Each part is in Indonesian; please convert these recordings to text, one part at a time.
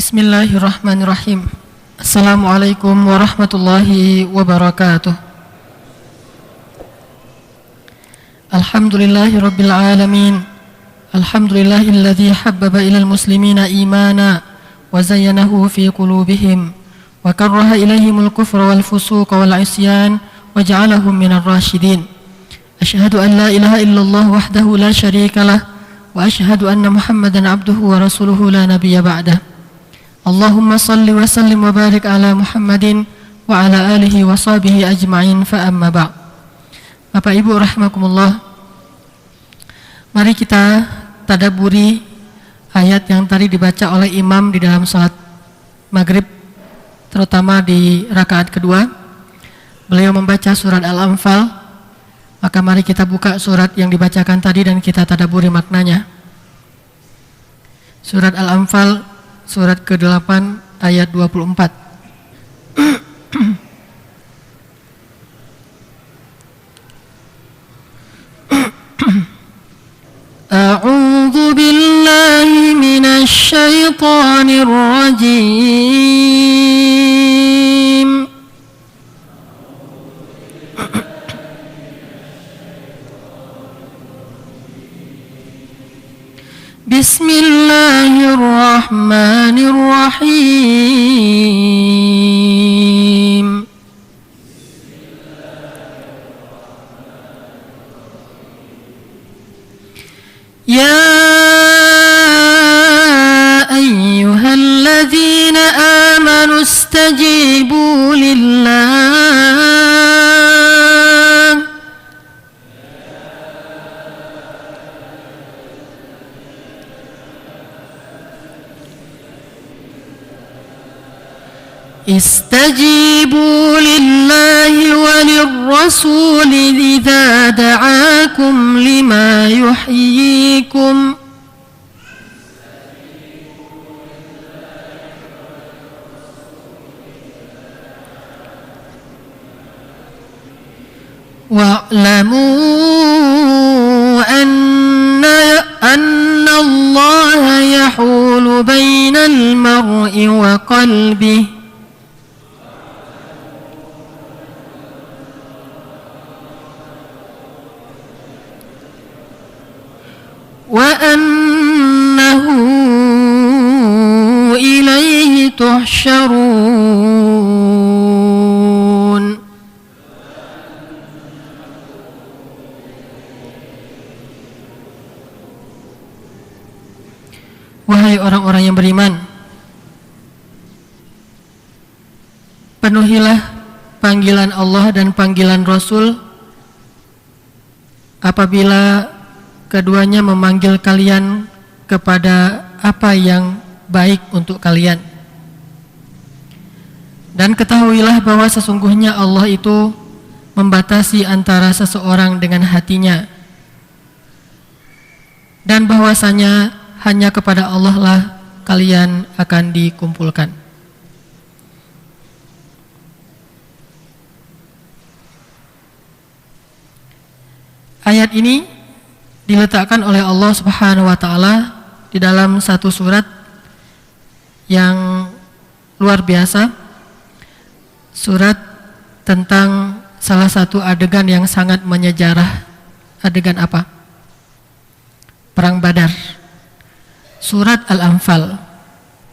Bismillahirrahmanirrahim. Assalamualaikum warahmatullahi wabarakatuh. Alhamdulillahi rabbil alamin. Alhamdulillahilladzi habbaba ilal muslimina imana wa zayyanahu fi qulubihim wa karraha ilaihimul kufra wal fusuqa wal isyan wa ja'alahum minar rasyidin. Asyhadu an la ilaha illallah wahdahu la syarika lah wa asyhadu anna Muhammadan abduhu wa rasuluhu la nabiyya ba'dah. Allahumma salli wa sallim wa barik ala Muhammadin wa ala alihi wa sahbihi ajma'in fa amma ba'. Bapak Ibu rahimakumullah, mari kita tadabburi ayat yang tadi dibaca oleh imam di dalam salat maghrib, terutama di rakaat kedua. Beliau membaca surat Al-Anfal, maka mari kita buka surat yang dibacakan tadi dan kita tadabburi maknanya. Surat Al-Anfal surat ke-8 ayat 24. A'udzu billahi minasy syaithanir rajim. Bismillahirrahmanirrahim. Ya ayyuhalladzina amanu istajibu lillah Istajibu lillahi walirrasuli idza da'akum lima yuhyikum wa'lamu anna Allaha yahulu bainal mar'i wa qalbihi wa annahu ilaihi tuhsyarun. Wahai orang-orang yang beriman, penuhilah panggilan Allah dan panggilan Rasul apabila keduanya memanggil kalian kepada apa yang baik untuk kalian. Dan ketahuilah bahwa sesungguhnya Allah itu membatasi antara seseorang dengan hatinya, dan bahwasanya hanya kepada Allah lah kalian akan dikumpulkan. Ayat ini diletakkan oleh Allah Subhanahu wa taala di dalam satu surat yang luar biasa, surat tentang salah satu adegan yang sangat menyejarah. Adegan apa? Perang Badar. Surat Al-Anfal.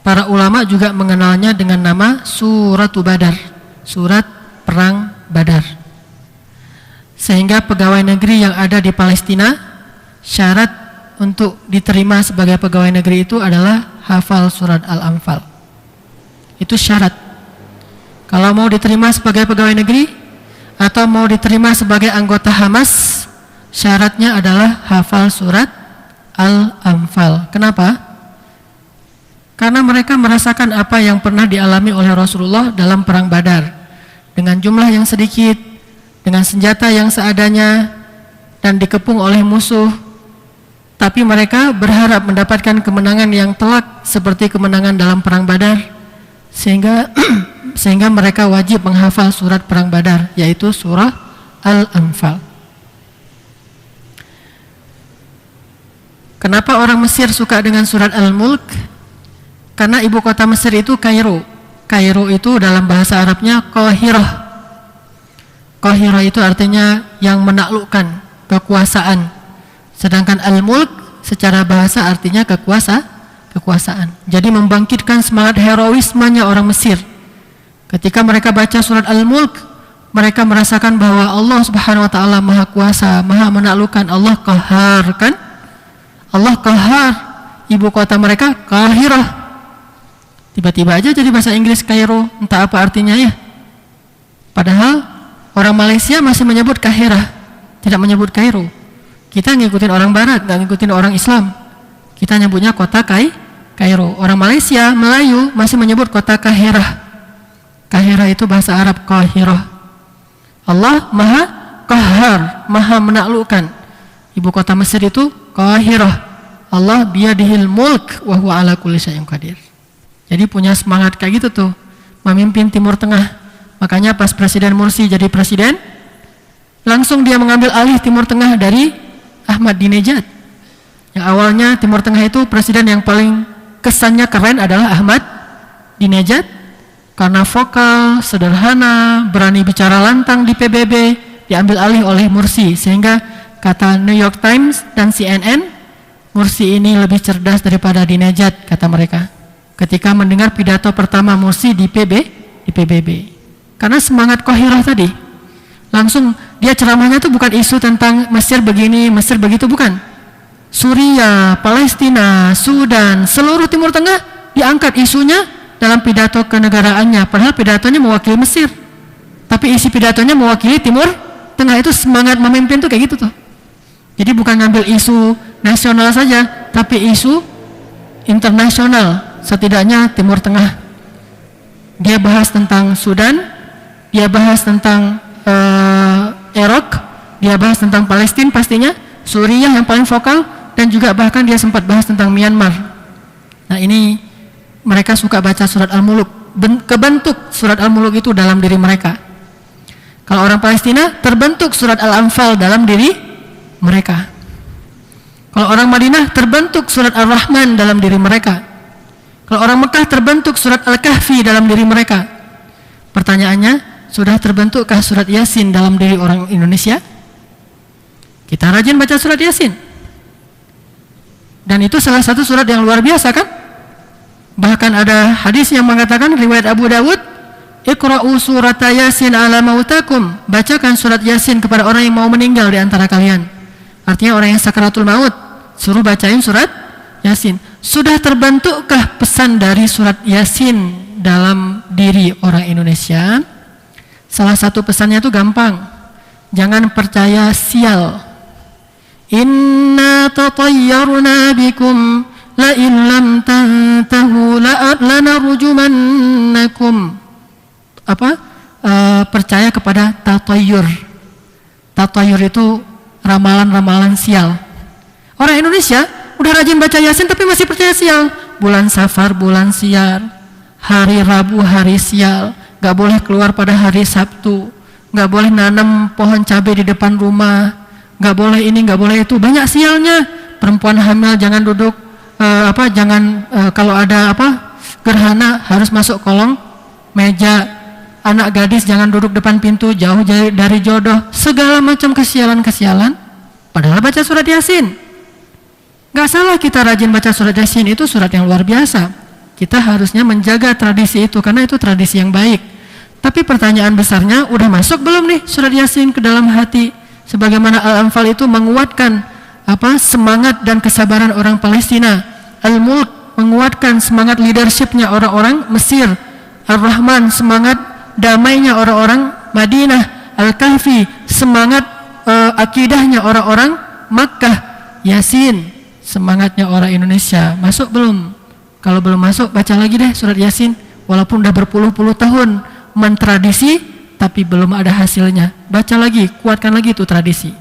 Para ulama juga mengenalnya dengan nama Suratu Badar, surat Perang Badar. Sehingga pegawai negeri yang ada di Palestina, syarat untuk diterima sebagai pegawai negeri itu adalah hafal surat Al-Anfal. Itu syarat. Kalau mau diterima sebagai pegawai negeri atau mau diterima sebagai anggota Hamas, syaratnya adalah hafal surat Al-Anfal. Kenapa? Karena mereka merasakan apa yang pernah dialami oleh Rasulullah dalam perang Badar, dengan jumlah yang sedikit, dengan senjata yang seadanya, dan dikepung oleh musuh. Tapi mereka berharap mendapatkan kemenangan yang telak seperti kemenangan dalam perang Badar, sehingga mereka wajib menghafal surat perang Badar, yaitu surah Al-Anfal. Kenapa orang Mesir suka dengan surat Al-Mulk? Karena ibu kota Mesir itu Kairo. Kairo itu dalam bahasa Arabnya Qahirah. Qahirah itu artinya yang menaklukkan, kekuasaan. Sedangkan al-mulk secara bahasa artinya kekuasaan. Jadi membangkitkan semangat heroismenya orang Mesir. Ketika mereka baca surat Al-Mulk, mereka merasakan bahwa Allah Subhanahu wa taala Maha Kuasa, Maha menaklukkan. Allah Qahar, kan? Allah Qahar. Ibu kota mereka Qahirah. Tiba-tiba aja jadi bahasa Inggris Kairo, entah apa artinya ya. Padahal orang Malaysia masih menyebut Kahirah, tidak menyebut Kairo. Kita ngikutin orang barat, nggak ngikutin orang Islam. Kita nyebutnya kota Kairo. Orang Malaysia, Melayu masih menyebut kota Kahirah. Kahirah itu bahasa Arab Qahirah. Allah Maha Qahar, Maha menaklukkan. Ibu kota Mesir itu Qahirah. Allah biyadihil mulk wa huwa ala kulli syai'in qadir. Jadi punya semangat kayak gitu tuh, memimpin Timur Tengah. Makanya pas Presiden Mursi jadi presiden, langsung dia mengambil alih Timur Tengah dari Ahmadinejad. Yang awalnya Timur Tengah itu presiden yang paling kesannya keren adalah Ahmadinejad. Karena vokal, sederhana, berani bicara lantang di PBB, diambil alih oleh Mursi. Sehingga kata New York Times dan CNN, Mursi ini lebih cerdas daripada Dinejad, kata mereka. Ketika mendengar pidato pertama Mursi di PBB. Karena semangat Qahirah tadi. Langsung dia ceramahnya tuh bukan isu tentang Mesir begini, Mesir begitu, bukan. Suriah, Palestina, Sudan, seluruh Timur Tengah diangkat isunya dalam pidato kenegaraannya, padahal pidatonya mewakili Mesir, tapi isi pidatonya mewakili Timur Tengah. Itu semangat memimpin tuh kayak gitu tuh. Jadi bukan ngambil isu nasional saja, tapi isu internasional, setidaknya Timur Tengah. Dia bahas tentang Sudan, dia bahas tentang Irak, dia bahas tentang Palestina pastinya, Suriah yang paling vokal, dan juga bahkan dia sempat bahas tentang Myanmar. Nah ini mereka suka baca surat Al-Muluk. Kebentuk surat Al-Muluk itu dalam diri mereka. Kalau orang Palestina, terbentuk surat Al-Anfal dalam diri mereka. Kalau orang Madinah, terbentuk surat Ar-Rahman dalam diri mereka. Kalau orang Mekah, terbentuk surat Al-Kahfi dalam diri mereka. Pertanyaannya, sudah terbentukkah surat Yasin dalam diri orang Indonesia? Kita rajin baca surat Yasin. Dan itu salah satu surat yang luar biasa, kan? Bahkan ada hadis yang mengatakan, riwayat Abu Dawud, Iqra'u surat Yasin ala mautakum. Bacakan surat Yasin kepada orang yang mau meninggal di antara kalian. Artinya orang yang sakaratul maut, suruh bacain surat Yasin. Sudah terbentukkah pesan dari surat Yasin dalam diri orang Indonesia? Salah satu pesannya itu gampang. Jangan percaya sial. Inna tatayyarna bikum la in lam tantahu lanarjumannakum. Percaya kepada tatayyur. Tatayyur itu ramalan-ramalan sial. Orang Indonesia udah rajin baca Yasin tapi masih percaya sial. Bulan Safar bulan sial, hari Rabu hari sial, gak boleh keluar pada hari Sabtu, gak boleh nanam pohon cabai di depan rumah, gak boleh ini, gak boleh itu, banyak sialnya. Perempuan hamil jangan duduk kalau ada gerhana harus masuk kolong meja. Anak gadis jangan duduk depan pintu, jauh dari jodoh. Segala macam kesialan-kesialan. Padahal baca surat Yasin. Gak salah kita rajin baca surat Yasin, itu surat yang luar biasa. Kita harusnya menjaga tradisi itu karena itu tradisi yang baik. Tapi pertanyaan besarnya, udah masuk belum nih surat Yasin ke dalam hati? Sebagaimana Al-Anfal itu menguatkan semangat dan kesabaran orang Palestina. Al-Mulk menguatkan semangat leadershipnya orang-orang Mesir. Ar-Rahman semangat damainya orang-orang Madinah. Al-Kahfi semangat akidahnya orang-orang Makkah. Yasin semangatnya orang Indonesia. Masuk belum? Kalau belum masuk, baca lagi deh surat Yasin. Walaupun udah berpuluh-puluh tahun mentradisi, tapi belum ada hasilnya. Baca lagi, kuatkan lagi itu tradisi.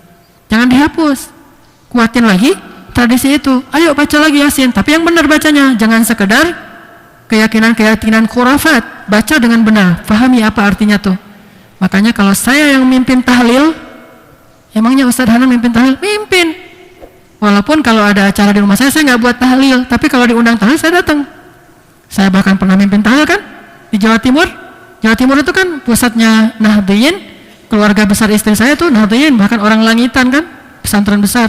Jangan dihapus, kuatin lagi tradisi itu. Ayo baca lagi Yasin, tapi yang benar bacanya. Jangan sekedar keyakinan-keyakinan khurafat. Baca dengan benar, pahami apa artinya tuh. Makanya kalau saya yang mimpin tahlil, emangnya Ustadz Hanan mimpin tahlil? Mimpin. Walaupun kalau ada acara di rumah saya nggak buat tahlil, tapi kalau diundang tahlil saya datang. Saya bahkan pernah mimpin tahlil kan di Jawa Timur. Jawa Timur itu kan pusatnya Nahdliyin, keluarga besar istri saya tuh Nahdliyin, bahkan orang langitan kan, pesantren besar.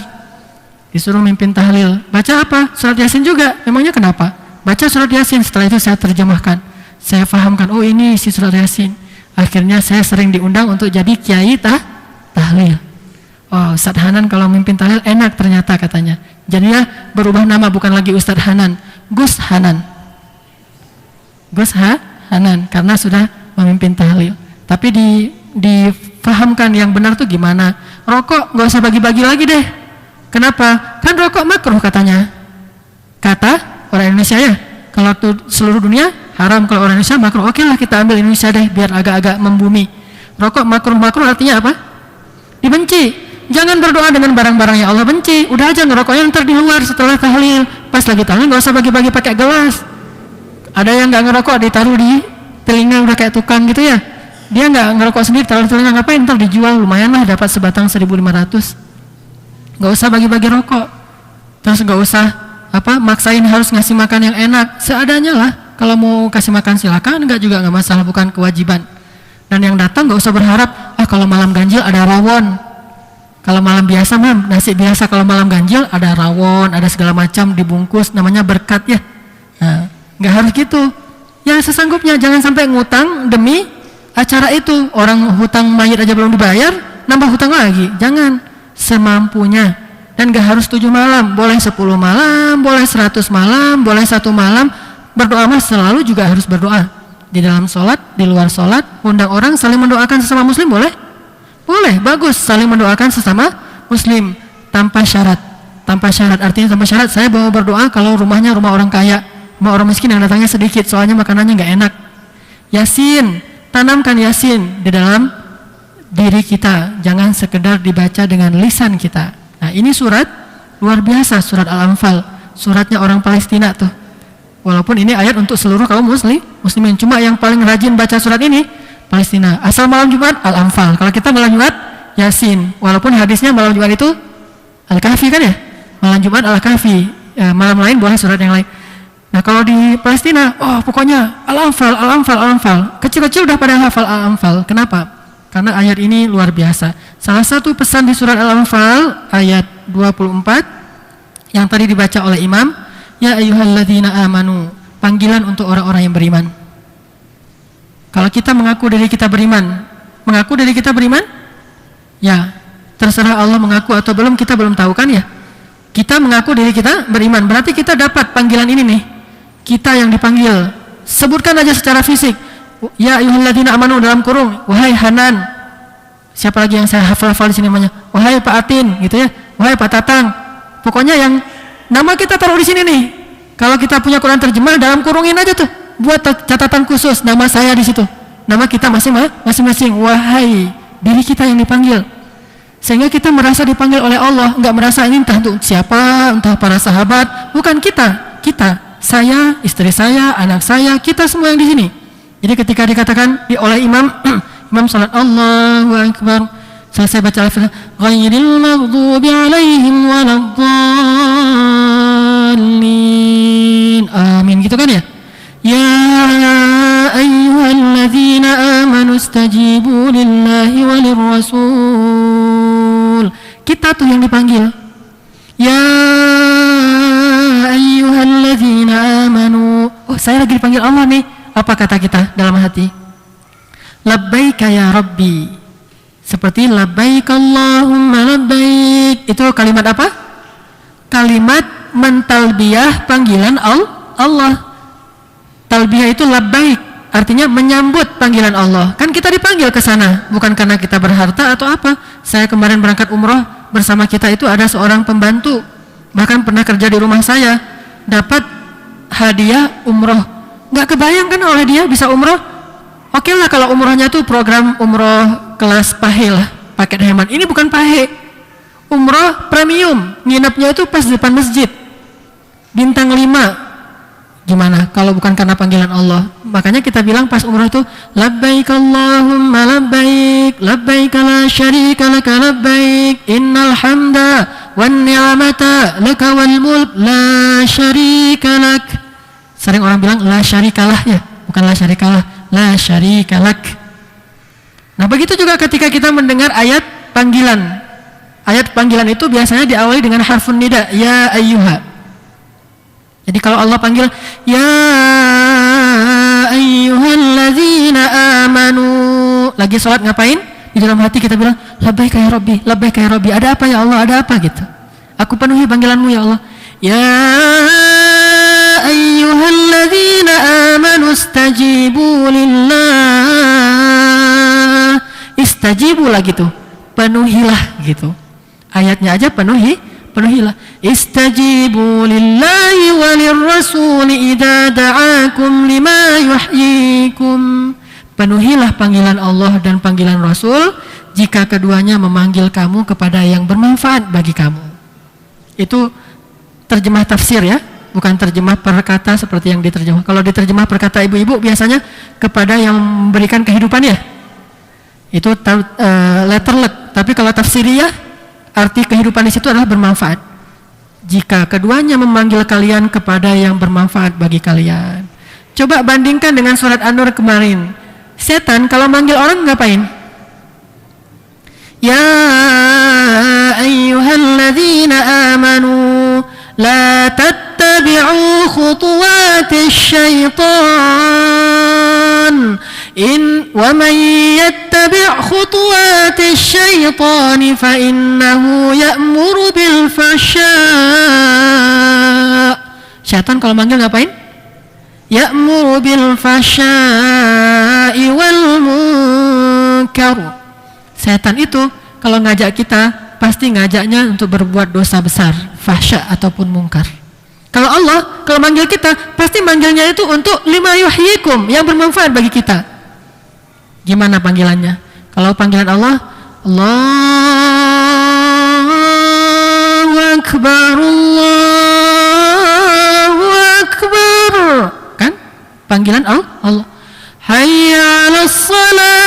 Disuruh mimpin tahlil. Baca apa? Surat Yasin juga. Memangnya kenapa? Baca surat Yasin. Setelah itu saya terjemahkan. Saya fahamkan, oh ini isi surat Yasin. Akhirnya saya sering diundang untuk jadi kiai tahlil. Oh, Ustadz Hanan kalau mimpin tahlil enak ternyata katanya. Jadinya berubah nama, bukan lagi Ustadz Hanan, Gus Hanan. Gus Hanan karena sudah memimpin tahlil. Tapi difahamkan yang benar tuh gimana? Rokok nggak usah bagi-bagi lagi deh. Kenapa? Kan rokok makruh katanya. Kata orang Indonesia ya. Kalau seluruh dunia haram, kalau orang Indonesia makruh. Oke lah kita ambil Indonesia deh biar agak-agak membumi. Rokok makruh artinya apa? Dibenci. Jangan berdoa dengan barang-barang yang Allah benci. Udah aja ngerokoknya ntar di luar setelah tahlil. Pas lagi tahlil nggak usah bagi-bagi pakai gelas. Ada yang nggak ngerokok ditaruh di telinga udah kayak tukang gitu ya. Dia nggak ngerokok sendiri, taruh di telinga, ngapain? Ntar dijual lumayan lah, dapat sebatang 1.500. Nggak usah bagi-bagi rokok. Terus nggak usah maksain harus ngasih makan yang enak. Seadanya lah. Kalau mau kasih makan silakan, nggak juga nggak masalah, bukan kewajiban. Dan yang datang nggak usah berharap kalau malam ganjil ada rawon. Kalau malam biasa nasi biasa, kalau malam ganjil ada rawon, ada segala macam dibungkus, namanya berkat ya. Nah, nggak harus gitu. Ya sesanggupnya, jangan sampai ngutang demi acara itu. Orang hutang mayit aja belum dibayar, nambah hutang lagi. Jangan, semampunya. Dan nggak harus 7 malam, boleh 10 malam, boleh 100 malam, boleh 1 malam. Berdoa selalu juga harus berdoa. Di dalam sholat, di luar sholat, undang orang saling mendoakan sesama muslim boleh? Boleh, bagus, saling mendoakan sesama muslim tanpa syarat. Tanpa syarat, artinya tanpa syarat saya mau berdoa kalau rumahnya rumah orang kaya, rumah orang miskin yang datangnya sedikit, soalnya makanannya nggak enak. Yasin, tanamkan Yasin di dalam diri kita, jangan sekedar dibaca dengan lisan kita. Nah ini surat luar biasa, surat Al-Anfal, suratnya orang Palestina tuh. Walaupun ini ayat untuk seluruh kaum muslimin, cuma yang paling rajin baca surat ini Palestina. Asal malam Jumat Al-Anfal, kalau kita malam Jumat Yasin. Walaupun hadisnya malam Jumat itu Al-Kahfi kan ya, malam Jumat Al-Kahfi, ya, malam lain boleh surat yang lain. Nah kalau di Palestina, pokoknya Al-Anfal, Al-Anfal, Al-Anfal. Kecil-kecil udah pada hafal Al-Anfal. Kenapa? Karena ayat ini luar biasa. Salah satu pesan di surat Al-Anfal ayat 24 yang tadi dibaca oleh imam, ya ayyuhalladzina amanu, panggilan untuk orang-orang yang beriman. Kalau kita mengaku diri kita beriman, ya terserah Allah mengaku atau belum, kita belum tahu kan ya. Kita mengaku diri kita beriman, berarti kita dapat panggilan ini nih. Kita yang dipanggil, sebutkan aja secara fisik. Ya ayyuhalladzina amanu dalam kurung, wahai Hanan. Siapa lagi yang saya hafal di sini namanya? Wahai Pak Atin, gitu ya. Wahai Pak Tatang. Pokoknya yang nama kita taruh di sini nih. Kalau kita punya Quran terjemah, dalam kurungin aja tuh. Buat catatan khusus, nama saya di situ. Nama kita masing-masing. Wahai, diri kita yang dipanggil. Sehingga kita merasa dipanggil oleh Allah, enggak merasa ini entah untuk siapa, entah para sahabat, bukan kita. Saya, istri saya, anak saya, kita semua yang di sini. Jadi ketika dikatakan oleh imam, imam salat Allahu Akbar, selesai baca Al-Fatihah, ghairil maghdubi alaihim waladdallin. Amin, gitu kan ya? Ya ayyuhalladzina amanu istajibu lillahi walir rasul. Kita tuh yang dipanggil. Ya ayyuhalladzina amanu. Saya lagi dipanggil Allah nih. Apa kata kita dalam hati? Labbaika ya Rabbi. Seperti labbaik Allahumma labbaik. Itu kalimat apa? Kalimat mentalbiyah panggilan Allah. Talbiyah itu labbaik, artinya menyambut panggilan Allah. Kan kita dipanggil ke sana, bukan karena kita berharta atau apa. Saya kemarin berangkat umroh, bersama kita itu ada seorang pembantu, bahkan pernah kerja di rumah saya, dapat hadiah umroh. Nggak kebayang kan oleh dia bisa umroh. Oke lah kalau umrohnya tuh program umroh kelas pahe lah, paket hemat. Ini bukan pahe, umroh premium, nginepnya itu pas di depan masjid, bintang 5. Gimana kalau bukan karena panggilan Allah? Makanya kita bilang pas umrah itu labbaik Allahumma labbaik, labbaik la syarika laka labbaik, innal hamda wan ni'mata laka wal mulk la syarika lak. Sering orang bilang la syarikalah ya, bukan la syarikalah, la syarikalak. Nah begitu juga ketika kita mendengar ayat panggilan. Ayat panggilan itu biasanya diawali dengan harfun nida, ya ayyuha. Jadi kalau Allah panggil ya ayyuhalladzina amanu, lagi sholat ngapain? Di dalam hati kita bilang labbaika ya Rabbi, labbaika ya Rabbi. Ada apa ya Allah? Ada apa gitu? Aku penuhi panggilanmu ya Allah. Ya ayyuhalladzina amanu istajibu lillah. Istajibu lah gitu. Penuhilah gitu. Ayatnya aja penuhilah. Istajibu lillahi walirrasuli idza da'akum lima yuhyikum. Penuhilah panggilan Allah dan panggilan Rasul jika keduanya memanggil kamu kepada yang bermanfaat bagi kamu. Itu terjemah tafsir ya, bukan terjemah perkata seperti yang diterjemah. Kalau diterjemah perkata ibu-ibu biasanya kepada yang memberikan kehidupan ya. Itu letterlet. Tapi kalau tafsiriyah, arti kehidupan di situ adalah bermanfaat. Jika keduanya memanggil kalian kepada yang bermanfaat bagi kalian. Coba bandingkan dengan surat An-Nur kemarin. Setan kalau manggil orang ngapain? Ya ayyuhalladzina amanu la tattabi'u khutuwatis syaitan wa man yattabi' khutuwatis syaitan fa innahu ya'muru bil fasya'. Syaitan kalau manggil ngapain? Ya'muru bil fasya'i wal munkar. Setan itu kalau ngajak kita pasti ngajaknya untuk berbuat dosa besar, fahsya ataupun mungkar. Kalau Allah kalau manggil kita pasti manggilnya itu untuk lima yuhyikum, yang bermanfaat bagi kita. Gimana panggilannya? Kalau panggilan Allah, Allahu Akbar, Allahu Akbar. Kan? Panggilan Allah. Hayya 'alas shalah.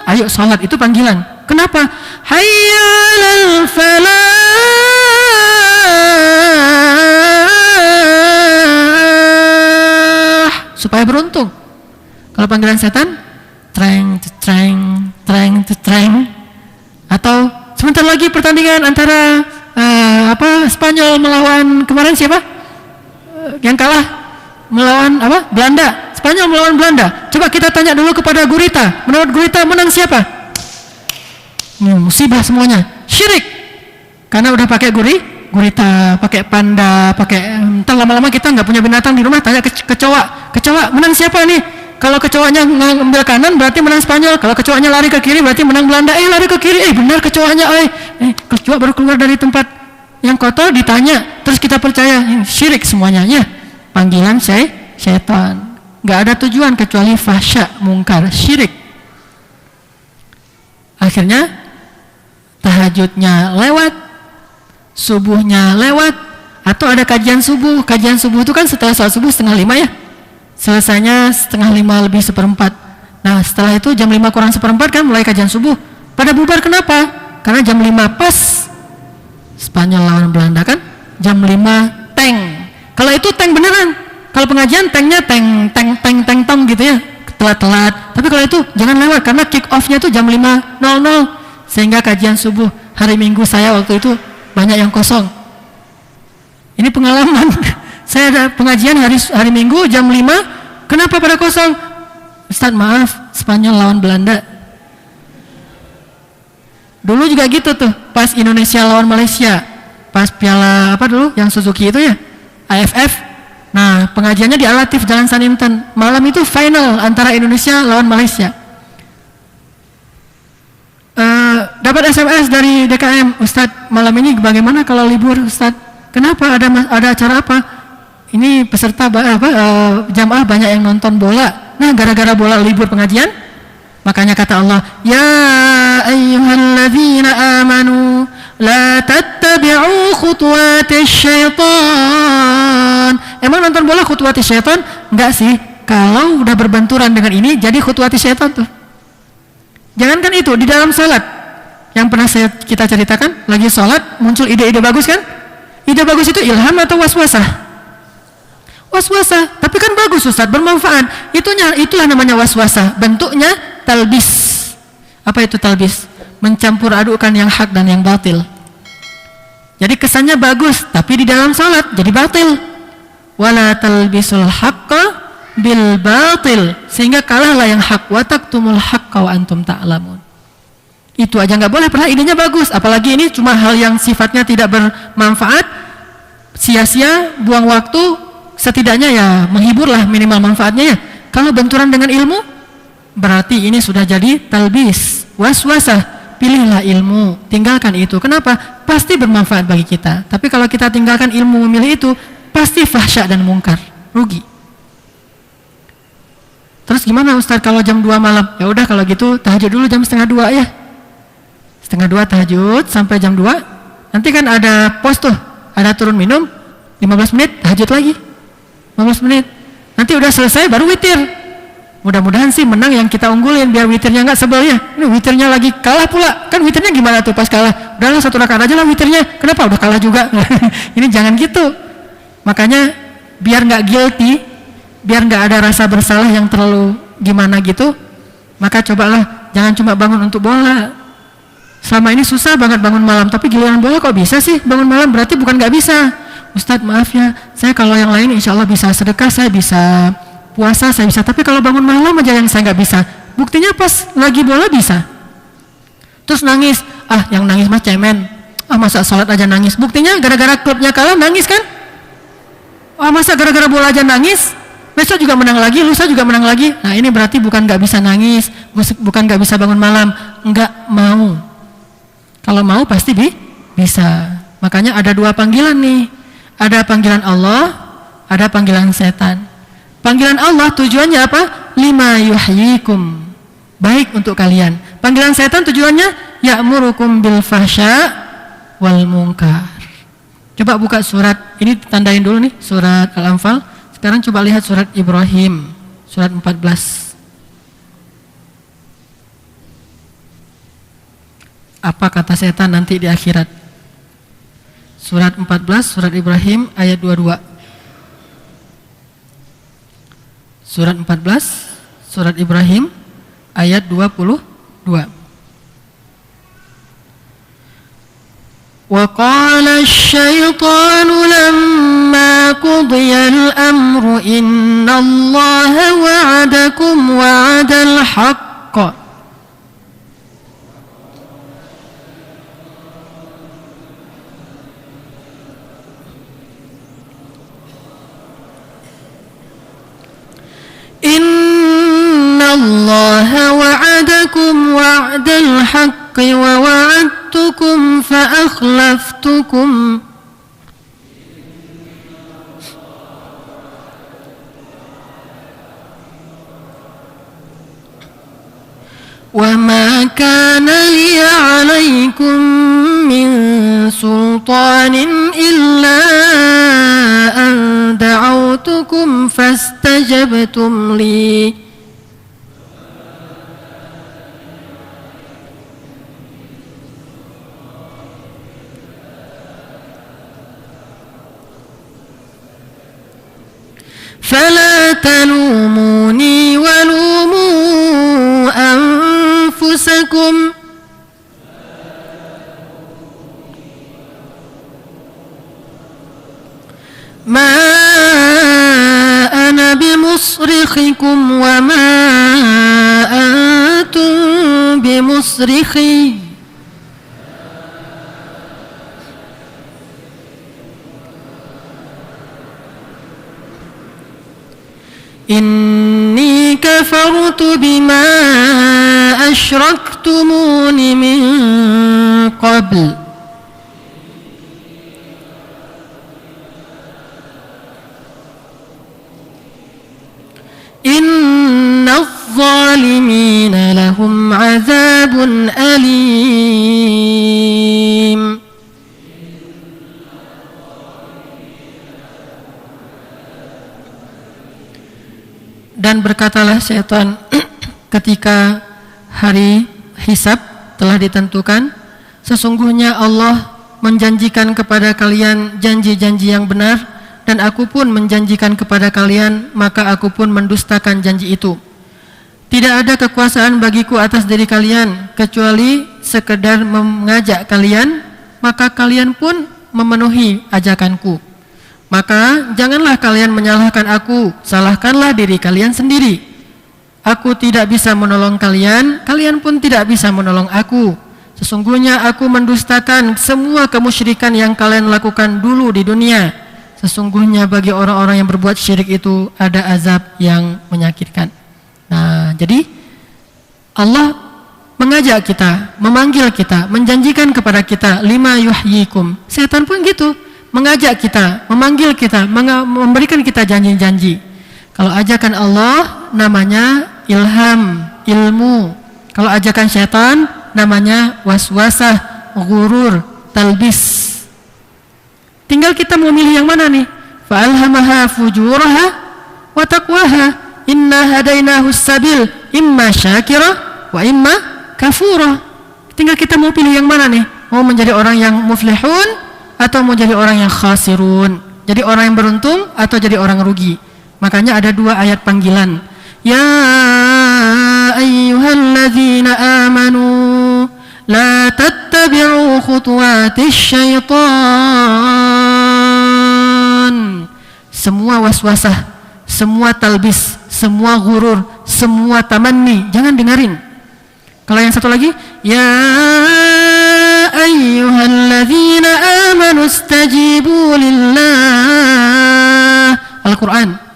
Ayo salat, itu panggilan. Kenapa? Hayya 'alal falah. Supaya beruntung. Kalau panggilan setan, treng, treng, treng, treng. Atau sebentar lagi pertandingan antara Spanyol melawan kemarin siapa? Yang kalah melawan Belanda. Spanyol melawan Belanda. Coba kita tanya dulu kepada Gurita. Menurut Gurita menang siapa? Musibah semuanya. Syirik. Karena udah pakai gurita, pakai panda, pakai entar lama-lama kita nggak punya binatang di rumah, tanya kecoa. Kecoa menang siapa nih? Kalau kecoanya ngambil kanan berarti menang Spanyol. Kalau kecoanya lari ke kiri berarti menang Belanda. Lari ke kiri, benar kecoanya. Kecoa baru keluar dari tempat yang kotor ditanya, terus kita percaya. Syirik semuanya ya. Panggilan syaitan. Nggak ada tujuan kecuali fahsya, mungkar, syirik. Akhirnya tahajudnya lewat, subuhnya lewat, atau ada kajian subuh. Kajian subuh itu kan setelah sholat subuh 4:30 ya. Selesainya 4:30 lebih 1/4. Nah setelah itu jam 5 kurang 1/4 kan mulai kajian subuh. Pada bubar kenapa? Karena jam 5 pas Spanyol lawan Belanda kan, jam 5 tank. Kalau itu tank beneran. Kalau pengajian tanknya tank tong gitu ya, telat-telat. Tapi kalau itu jangan lewat karena kick off-nya tuh jam 5.00. Sehingga kajian subuh hari Minggu saya waktu itu banyak yang kosong. Ini pengalaman. Saya ada pengajian hari Minggu jam 5. Kenapa pada kosong? Ustaz maaf, Spanyol lawan Belanda. Dulu juga gitu tuh, pas Indonesia lawan Malaysia, pas piala dulu yang Suzuki itu ya, AFF. Nah pengajiannya di Al-Latif Jalan Saninten. Malam itu final antara Indonesia lawan Malaysia. Dapat SMS dari DKM, Ustadz malam ini bagaimana kalau libur Ustadz? Kenapa, ada acara apa? Ini peserta jamaah banyak yang nonton bola. Nah gara-gara bola libur pengajian. Makanya kata Allah, ya ayyuhalladzina amanu la tattabi'u khutuwatis syaitan. Emang nonton bola khutuwatis syaitan? Enggak sih. Kalau udah berbenturan dengan ini jadi khutuwatis syaitan tuh. Jangankan itu, di dalam salat yang pernah kita ceritakan, lagi salat muncul ide-ide bagus kan? Ide tidak bagus itu ilham atau waswasah? Waswasah, tapi kan bagus Ustaz, bermanfaat. Itulah namanya waswasah. Bentuknya talbis. Apa itu talbis? Mencampur adukan yang hak dan yang batil. Jadi kesannya bagus, tapi di dalam salat jadi batil. Wala talbisul haqqa bil batil, sehingga kalahlah yang hak. Wa taktumul haqqa wa antum ta'lamun. Itu aja nggak boleh, padahal idenya bagus. Apalagi ini cuma hal yang sifatnya tidak bermanfaat, sia-sia, buang waktu, setidaknya ya menghiburlah minimal manfaatnya ya. Kalau benturan dengan ilmu, berarti ini sudah jadi talbis, waswasah. Pilihlah ilmu, tinggalkan itu. Kenapa? Pasti bermanfaat bagi kita. Tapi kalau kita tinggalkan ilmu memilih itu, pasti fahsya dan mungkar, rugi. Terus gimana Ustaz kalau jam 2 malam? Ya udah kalau gitu tahajud dulu jam 1:30 ya. 1:30 tahajud sampai jam 2. Nanti kan ada pos tuh, ada turun minum 15 menit, tahajud lagi 15 menit. Nanti udah selesai baru witir. Mudah-mudahan sih menang yang kita unggulin biar witirnya nggak sebel ya. Ini witirnya lagi kalah pula. Kan witirnya gimana tuh pas kalah? Udahlah 1 rakaat aja lah witirnya. Kenapa? Udah kalah juga. Ini jangan gitu. Makanya biar nggak guilty, biar nggak ada rasa bersalah yang terlalu gimana gitu, maka cobalah jangan cuma bangun untuk bola. Selama ini susah banget bangun malam, tapi giliran bola kok bisa sih bangun malam? Berarti bukan nggak bisa. Ustadz maaf ya, saya kalau yang lain insya Allah bisa sedekah, saya bisa puasa, saya bisa, tapi kalau bangun malam aja yang saya nggak bisa. Buktinya pas lagi bola bisa. Terus nangis, yang nangis mah cemen. Masa sholat aja nangis. Buktinya gara-gara klubnya kalah nangis kan? Masa gara-gara bola aja nangis? Besok juga menang lagi, lusa juga menang lagi. Nah ini berarti bukan nggak bisa nangis, bukan nggak bisa bangun malam, nggak mau. Kalau mau pasti bisa. Makanya ada 2 panggilan nih. Ada panggilan Allah, ada panggilan setan. Panggilan Allah tujuannya apa? Lima yuhyikum, baik untuk kalian. Panggilan setan tujuannya ya'murukum bil fahsya wal munkar. Coba buka surat, ini tandain dulu nih, surat Al-Anfal. Sekarang coba lihat surat Ibrahim, surat 14. Apa kata setan nanti di akhirat? Surat 14, surat Ibrahim ayat 22. Surat 14, surat Ibrahim, ayat 22. وَقَالَ الشَّيْطَانُ لَمَّا قُضِيَ الْأَمْرُ إِنَّ اللَّهَ وَعَدَكُمْ وَعْدَ الْحَقِّ Innallaha wa'adakum wa'dal haqqi wa wa'adtukum fa akhlaftukum wa ma kana li 'alaykum min sultanin illa an da'awtukum fastajabtum li فلا تلوموني ولوموا أنفسكم ما أنا بمصرخكم وما أنتم بمصرخي Inni kafartu bima asyraktumuni min qabl Inna adh-dhalimina lahum 'adzabun alim. Dan berkatalah setan ketika hari hisab telah ditentukan, sesungguhnya Allah menjanjikan kepada kalian janji-janji yang benar, dan aku pun menjanjikan kepada kalian, maka aku pun mendustakan janji itu. Tidak ada kekuasaan bagiku atas diri kalian kecuali sekedar mengajak kalian, maka kalian pun memenuhi ajakanku. Maka janganlah kalian menyalahkan aku, salahkanlah diri kalian sendiri. Aku tidak bisa menolong kalian, kalian pun tidak bisa menolong aku. Sesungguhnya aku mendustakan semua kemusyrikan yang kalian lakukan dulu di dunia. Sesungguhnya bagi orang-orang yang berbuat syirik itu ada azab yang menyakitkan. Nah, jadi Allah mengajak kita, memanggil kita, menjanjikan kepada kita, lima yuhyikum. Setan pun gitu, mengajak kita, memanggil kita, memberikan kita janji-janji. Kalau ajakan Allah namanya ilham, ilmu. Kalau ajakan setan namanya waswasah, ghurur, talbis. Tinggal kita mau milih yang mana nih? Fa'alhamaha fujuraha wa taqwaha. Inna hadainahu sabil, imma syakira wa imma kafura. Tinggal kita mau pilih yang mana nih? Mau menjadi orang yang muflihun atau mau jadi orang yang khasirun? Jadi orang yang beruntung atau jadi orang rugi? Makanya ada dua ayat panggilan. Ya ayyuhalladzina amanu la tattabi'u khutuwatis syaitan. Semua waswasah, semua talbis, semua ghurur, semua tamanni, jangan dengerin. Kalau yang satu lagi, ya ayyuhalladzina amanu istajibu lillah. Al-Quran.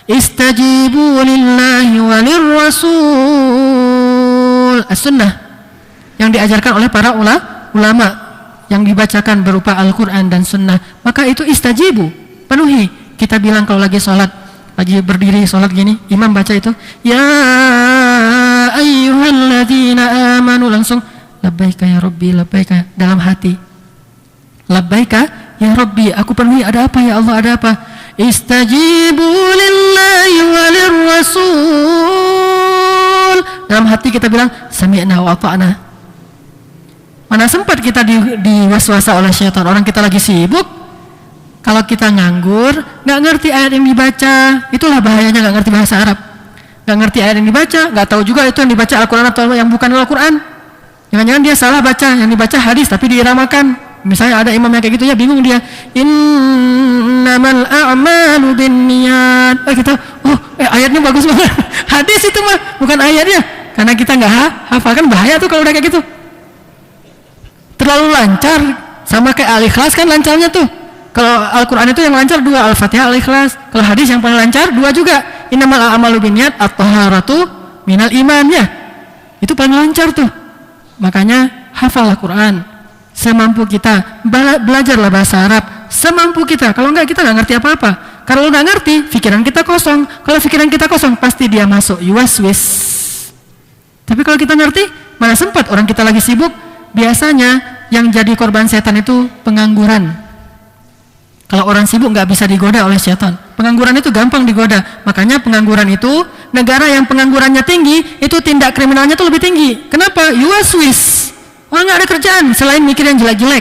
Istajibu lillahi walir rasul. As-sunnah yang diajarkan oleh para ulama yang dibacakan berupa Al-Quran dan sunnah. Maka itu istajibu, penuhi. Kita bilang kalau lagi sholat, lagi berdiri sholat gini, imam baca itu, ya ayyuhalladzina amanu, langsung labbaika ya Rabbi, labbaika, dalam hati, labbaika ya Rabbi, aku penuhi. Ada apa ya Allah, ada apa? Istajibu lillahi walir rasul. Dalam hati kita bilang sami'na wa ata'na. Mana sempat kita diwaswasa oleh syaitan. Orang kita lagi sibuk, kalau kita nganggur, nggak ngerti ayat yang dibaca, itulah bahayanya nggak ngerti bahasa Arab. Nggak ngerti ayat yang dibaca, nggak tahu juga itu yang dibaca Al-Quran atau yang bukan Al-Quran. Jangan-jangan dia salah baca, yang dibaca hadis tapi diiramakan. Misalnya ada imam yang kayak gitu, ya bingung dia. Innamal a'malu binniyat. Kita, ayatnya bagus banget. Hadis itu mah, bukan ayatnya. Karena kita nggak hafal, kan bahaya tuh kalau udah kayak gitu. Terlalu lancar, sama kayak Al-Ikhlas kan lancarnya tuh. Kalau Al-Quran itu yang lancar dua, Al-Fatihah, Al-Ikhlas. Kalau hadis yang paling lancar dua juga. Innamal a'malu binniyat, at-taharatu minal iman, ya. Itu paling lancar tuh. Makanya hafal Al-Quran semampu kita, belajarlah bahasa Arab semampu kita. Kalau enggak, kita nggak ngerti apa-apa. Kalau nggak ngerti, pikiran kita kosong. Kalau pikiran kita kosong, pasti dia masuk yuwaswis. Tapi kalau kita ngerti, mana sempat orang kita lagi sibuk. Biasanya yang jadi korban setan itu pengangguran. Kalau orang sibuk nggak bisa digoda oleh setan. Pengangguran itu gampang digoda. Makanya pengangguran itu, negara yang penganggurannya tinggi, itu tindak kriminalnya tuh lebih tinggi. Kenapa? Yuwaswis. Orang nggak ada kerjaan selain mikir yang jelek-jelek.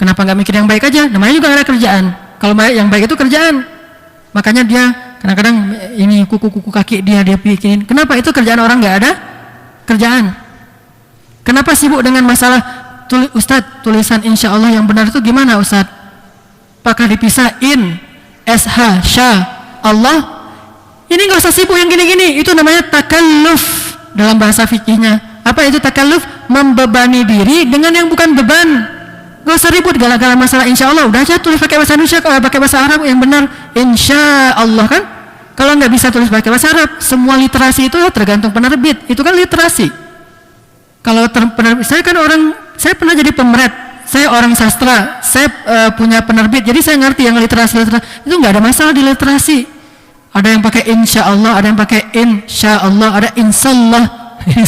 Kenapa nggak mikir yang baik aja? Namanya juga nggak ada kerjaan. Kalau yang baik itu kerjaan. Makanya dia kadang-kadang ini kuku-kuku kaki dia pikirin. Kenapa? Itu kerjaan orang nggak ada kerjaan. Kenapa sibuk dengan masalah Ustadz, tulisan insya Allah yang benar itu gimana Ustadz? Apakah dipisah in, SH, Sya, Allah? Ini nggak usah sibuk yang gini-gini. Itu namanya takalluf dalam bahasa fikihnya. Apa itu takalluf? Membebani diri dengan yang bukan beban. Nggak usah ribut gara-gara masalah insya Allah. Udah aja tulis pakai bahasa Indonesia, pakai bahasa Arab yang benar. Insya Allah kan? Kalau nggak bisa tulis pakai bahasa Arab, semua literasi itu tergantung penerbit. Itu kan literasi. Kalau penerbit, saya pernah jadi pemret. Saya orang sastra, saya punya penerbit, jadi saya ngerti yang literasi itu nggak ada masalah di literasi. Ada yang pakai insya Allah, ada yang pakai insya Allah, ada insyaallah.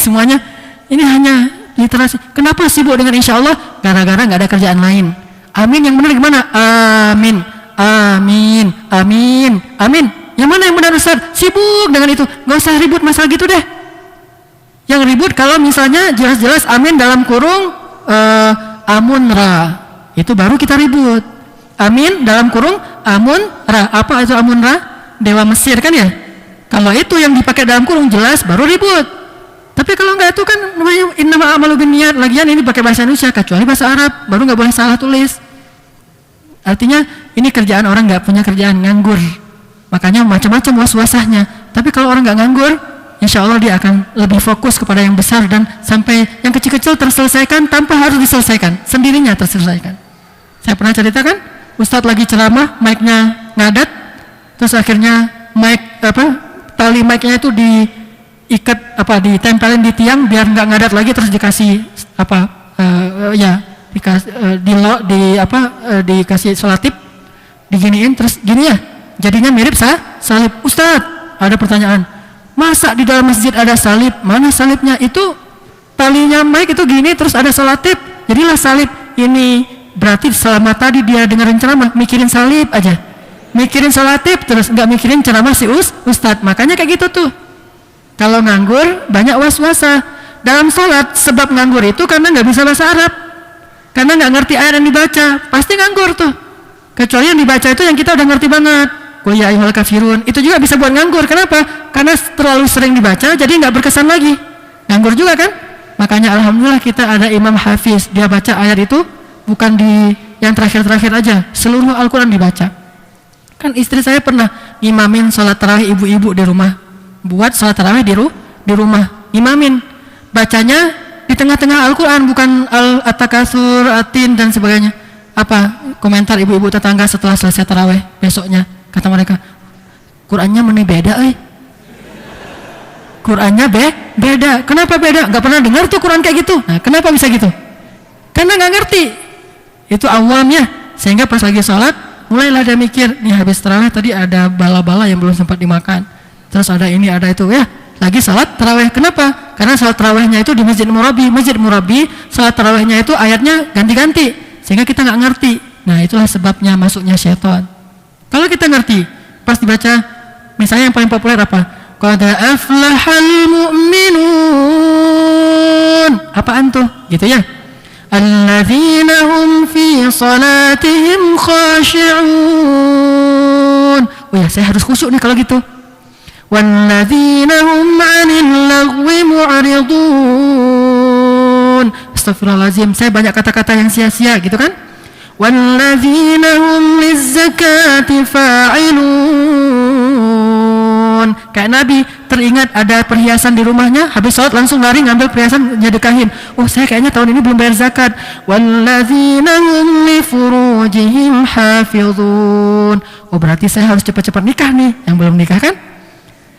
Semuanya ini hanya literasi. Kenapa sibuk dengan insya Allah? Gara-gara nggak ada kerjaan lain. Amin yang benar gimana? Amin, amin, amin, amin. Yang mana yang benar Ustaz? Sibuk dengan itu, nggak usah ribut masalah gitu deh. Yang ribut kalau misalnya jelas-jelas amin dalam kurung amunra, itu baru kita ribut. Amin dalam kurung Amun Ra. Apa itu Amun Ra? Dewa Mesir kan ya? Kalau itu yang dipakai dalam kurung jelas baru ribut. Tapi kalau enggak itu kan namanya innama a'malu binniyat. Lagian ini pakai bahasa Indonesia kecuali bahasa Arab, baru enggak boleh salah tulis. Artinya ini kerjaan orang enggak punya kerjaan, nganggur. Makanya macam-macam was-wasahnya. Tapi kalau orang enggak nganggur, insya Allah dia akan lebih fokus kepada yang besar dan sampai yang kecil-kecil terselesaikan tanpa harus diselesaikan, sendirinya terselesaikan. Saya pernah ceritakan, Ustadz lagi ceramah, mic-nya ngadat, terus akhirnya tali mic-nya itu diikat ditempelin di tiang biar nggak ngadat lagi, terus dikasih dikasih selatip, diginiin, terus gini ya, jadinya mirip salib. Ustadz, ada pertanyaan, masa di dalam masjid ada salib? Mana salibnya? Itu talinya mic itu gini, terus ada selatip, jadilah salib. Ini berarti selama tadi dia dengerin ceramah mikirin salib aja, mikirin selatip, terus nggak mikirin ceramah si Ustadz. Makanya kayak gitu tuh. Kalau nganggur banyak was-wasa dalam sholat. Sebab nganggur itu karena nggak bisa bahasa Arab, karena nggak ngerti ayat yang dibaca, pasti nganggur tuh. Kecuali yang dibaca itu yang kita udah ngerti banget, Qul ya ayyuhal kafirun, itu juga bisa buat nganggur. Kenapa? Karena terlalu sering dibaca jadi nggak berkesan lagi, nganggur juga kan. Makanya alhamdulillah kita ada imam hafiz, dia baca ayat itu bukan di yang terakhir-terakhir aja, seluruh Al-Quran dibaca. Kan istri saya pernah ngimamin sholat tarawih ibu-ibu di rumah, buat sholat tarawih di rumah, imamin, bacanya di tengah-tengah Al-Quran, bukan At-Takasur, At-Tin dan sebagainya. Apa komentar ibu-ibu tetangga setelah selesai tarawih besoknya? Kata mereka, Qurannya mana beda Qurannya beda. Kenapa beda? Gak pernah dengar tuh Quran kayak gitu. Nah, kenapa bisa gitu? Karena gak ngerti. Itu awamnya. Sehingga pas lagi sholat, mulailah dia mikir, nih habis tarawih tadi ada bala-bala yang belum sempat dimakan. Terus ada ini, ada itu. Ya, lagi sholat tarawih. Kenapa? Karena sholat tarawihnya itu di Masjid Murabi. Masjid Murabi, sholat tarawihnya itu ayatnya ganti-ganti. Sehingga kita gak ngerti. Nah, itulah sebabnya masuknya syaitan. Kalau kita ngerti, pas dibaca, misalnya yang paling populer apa? Qad aflahal mu'minun. Apaan tuh? Gitu ya. Alladzina hum fi salatihim khashi'un. Oh ya, saya harus khusyuk nih kalau gitu. Walladzina hum 'anil lagwi mu'ridun. Astagfirullahaladzim, saya banyak kata-kata yang sia-sia gitu kan. Walladzina hum lizzakati fa'ilun. Kayak Nabi teringat ada perhiasan di rumahnya, habis sholat langsung lari ngambil perhiasan nyedekahin. Oh, saya kayaknya tahun ini belum bayar zakat. Walladzina hum li furujihim hafizun. Oh, berarti saya harus cepat-cepat nikah nih, yang belum nikah kan?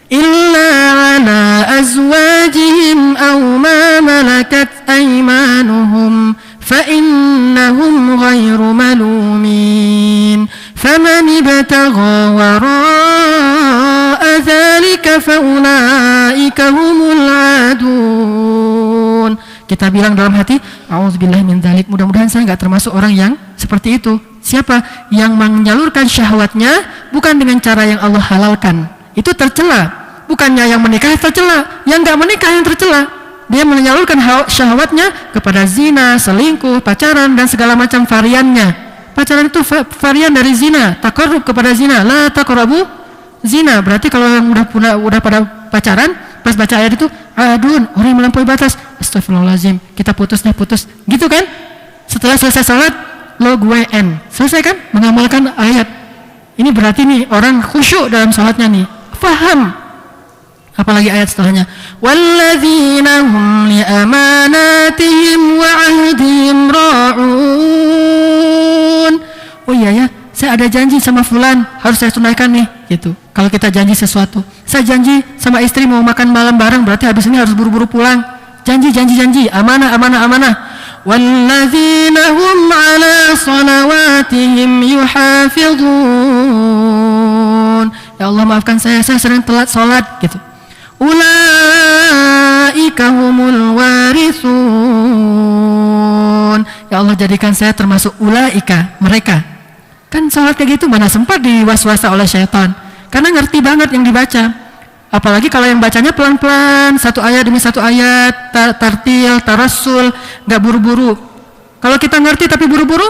Illa ala azwajihim aw ma malakat aymanuhum fa innahum ghairu malumin. Faman ibtagha wara'a dzalika faulaika humul adun. Kita bilang dalam hati, auzubillahi min dzalik, mudah-mudahan saya enggak termasuk orang yang seperti itu. Siapa yang menyalurkan syahwatnya bukan dengan cara yang Allah halalkan, itu tercela. Bukannya yang menikah tercela, yang enggak menikah yang tercela. Dia menyalurkan syahwatnya kepada zina, selingkuh, pacaran dan segala macam variannya. Pacaran itu varian dari zina, takarrub kepada zina. La taqrabu zina. Berarti kalau yang udah pada pacaran, pas baca ayat itu, adun, orang yang melampaui batas. Astagfirullahaladzim, kita putus. Gitu kan? Setelah selesai salat, lo gue N. Selesai kan? Mengamalkan ayat. Ini berarti nih orang khusyuk dalam salatnya nih. Faham. Apalagi ayat setelahnya. Walladzina hum li amanatihim wa ahdihim ra'un. Oh iya ya, saya ada janji sama fulan, harus saya tunaikan nih, gitu. Kalau kita janji sesuatu, saya janji sama istri mau makan malam bareng, berarti habis ini harus buru-buru pulang. Janji, amanah. Walladzina hum ala salawatihim yuhafizun. Ya Allah, maafkan saya sering telat sholat, gitu. Ulaika humul warithun. Ya Allah, jadikan saya termasuk ulaika, mereka. Kan sholat kayak gitu mana sempat diwaswasa oleh syaitan, karena ngerti banget yang dibaca. Apalagi kalau yang bacanya pelan-pelan, satu ayat demi satu ayat, tartil, tarassul, gak buru-buru. Kalau kita ngerti tapi buru-buru,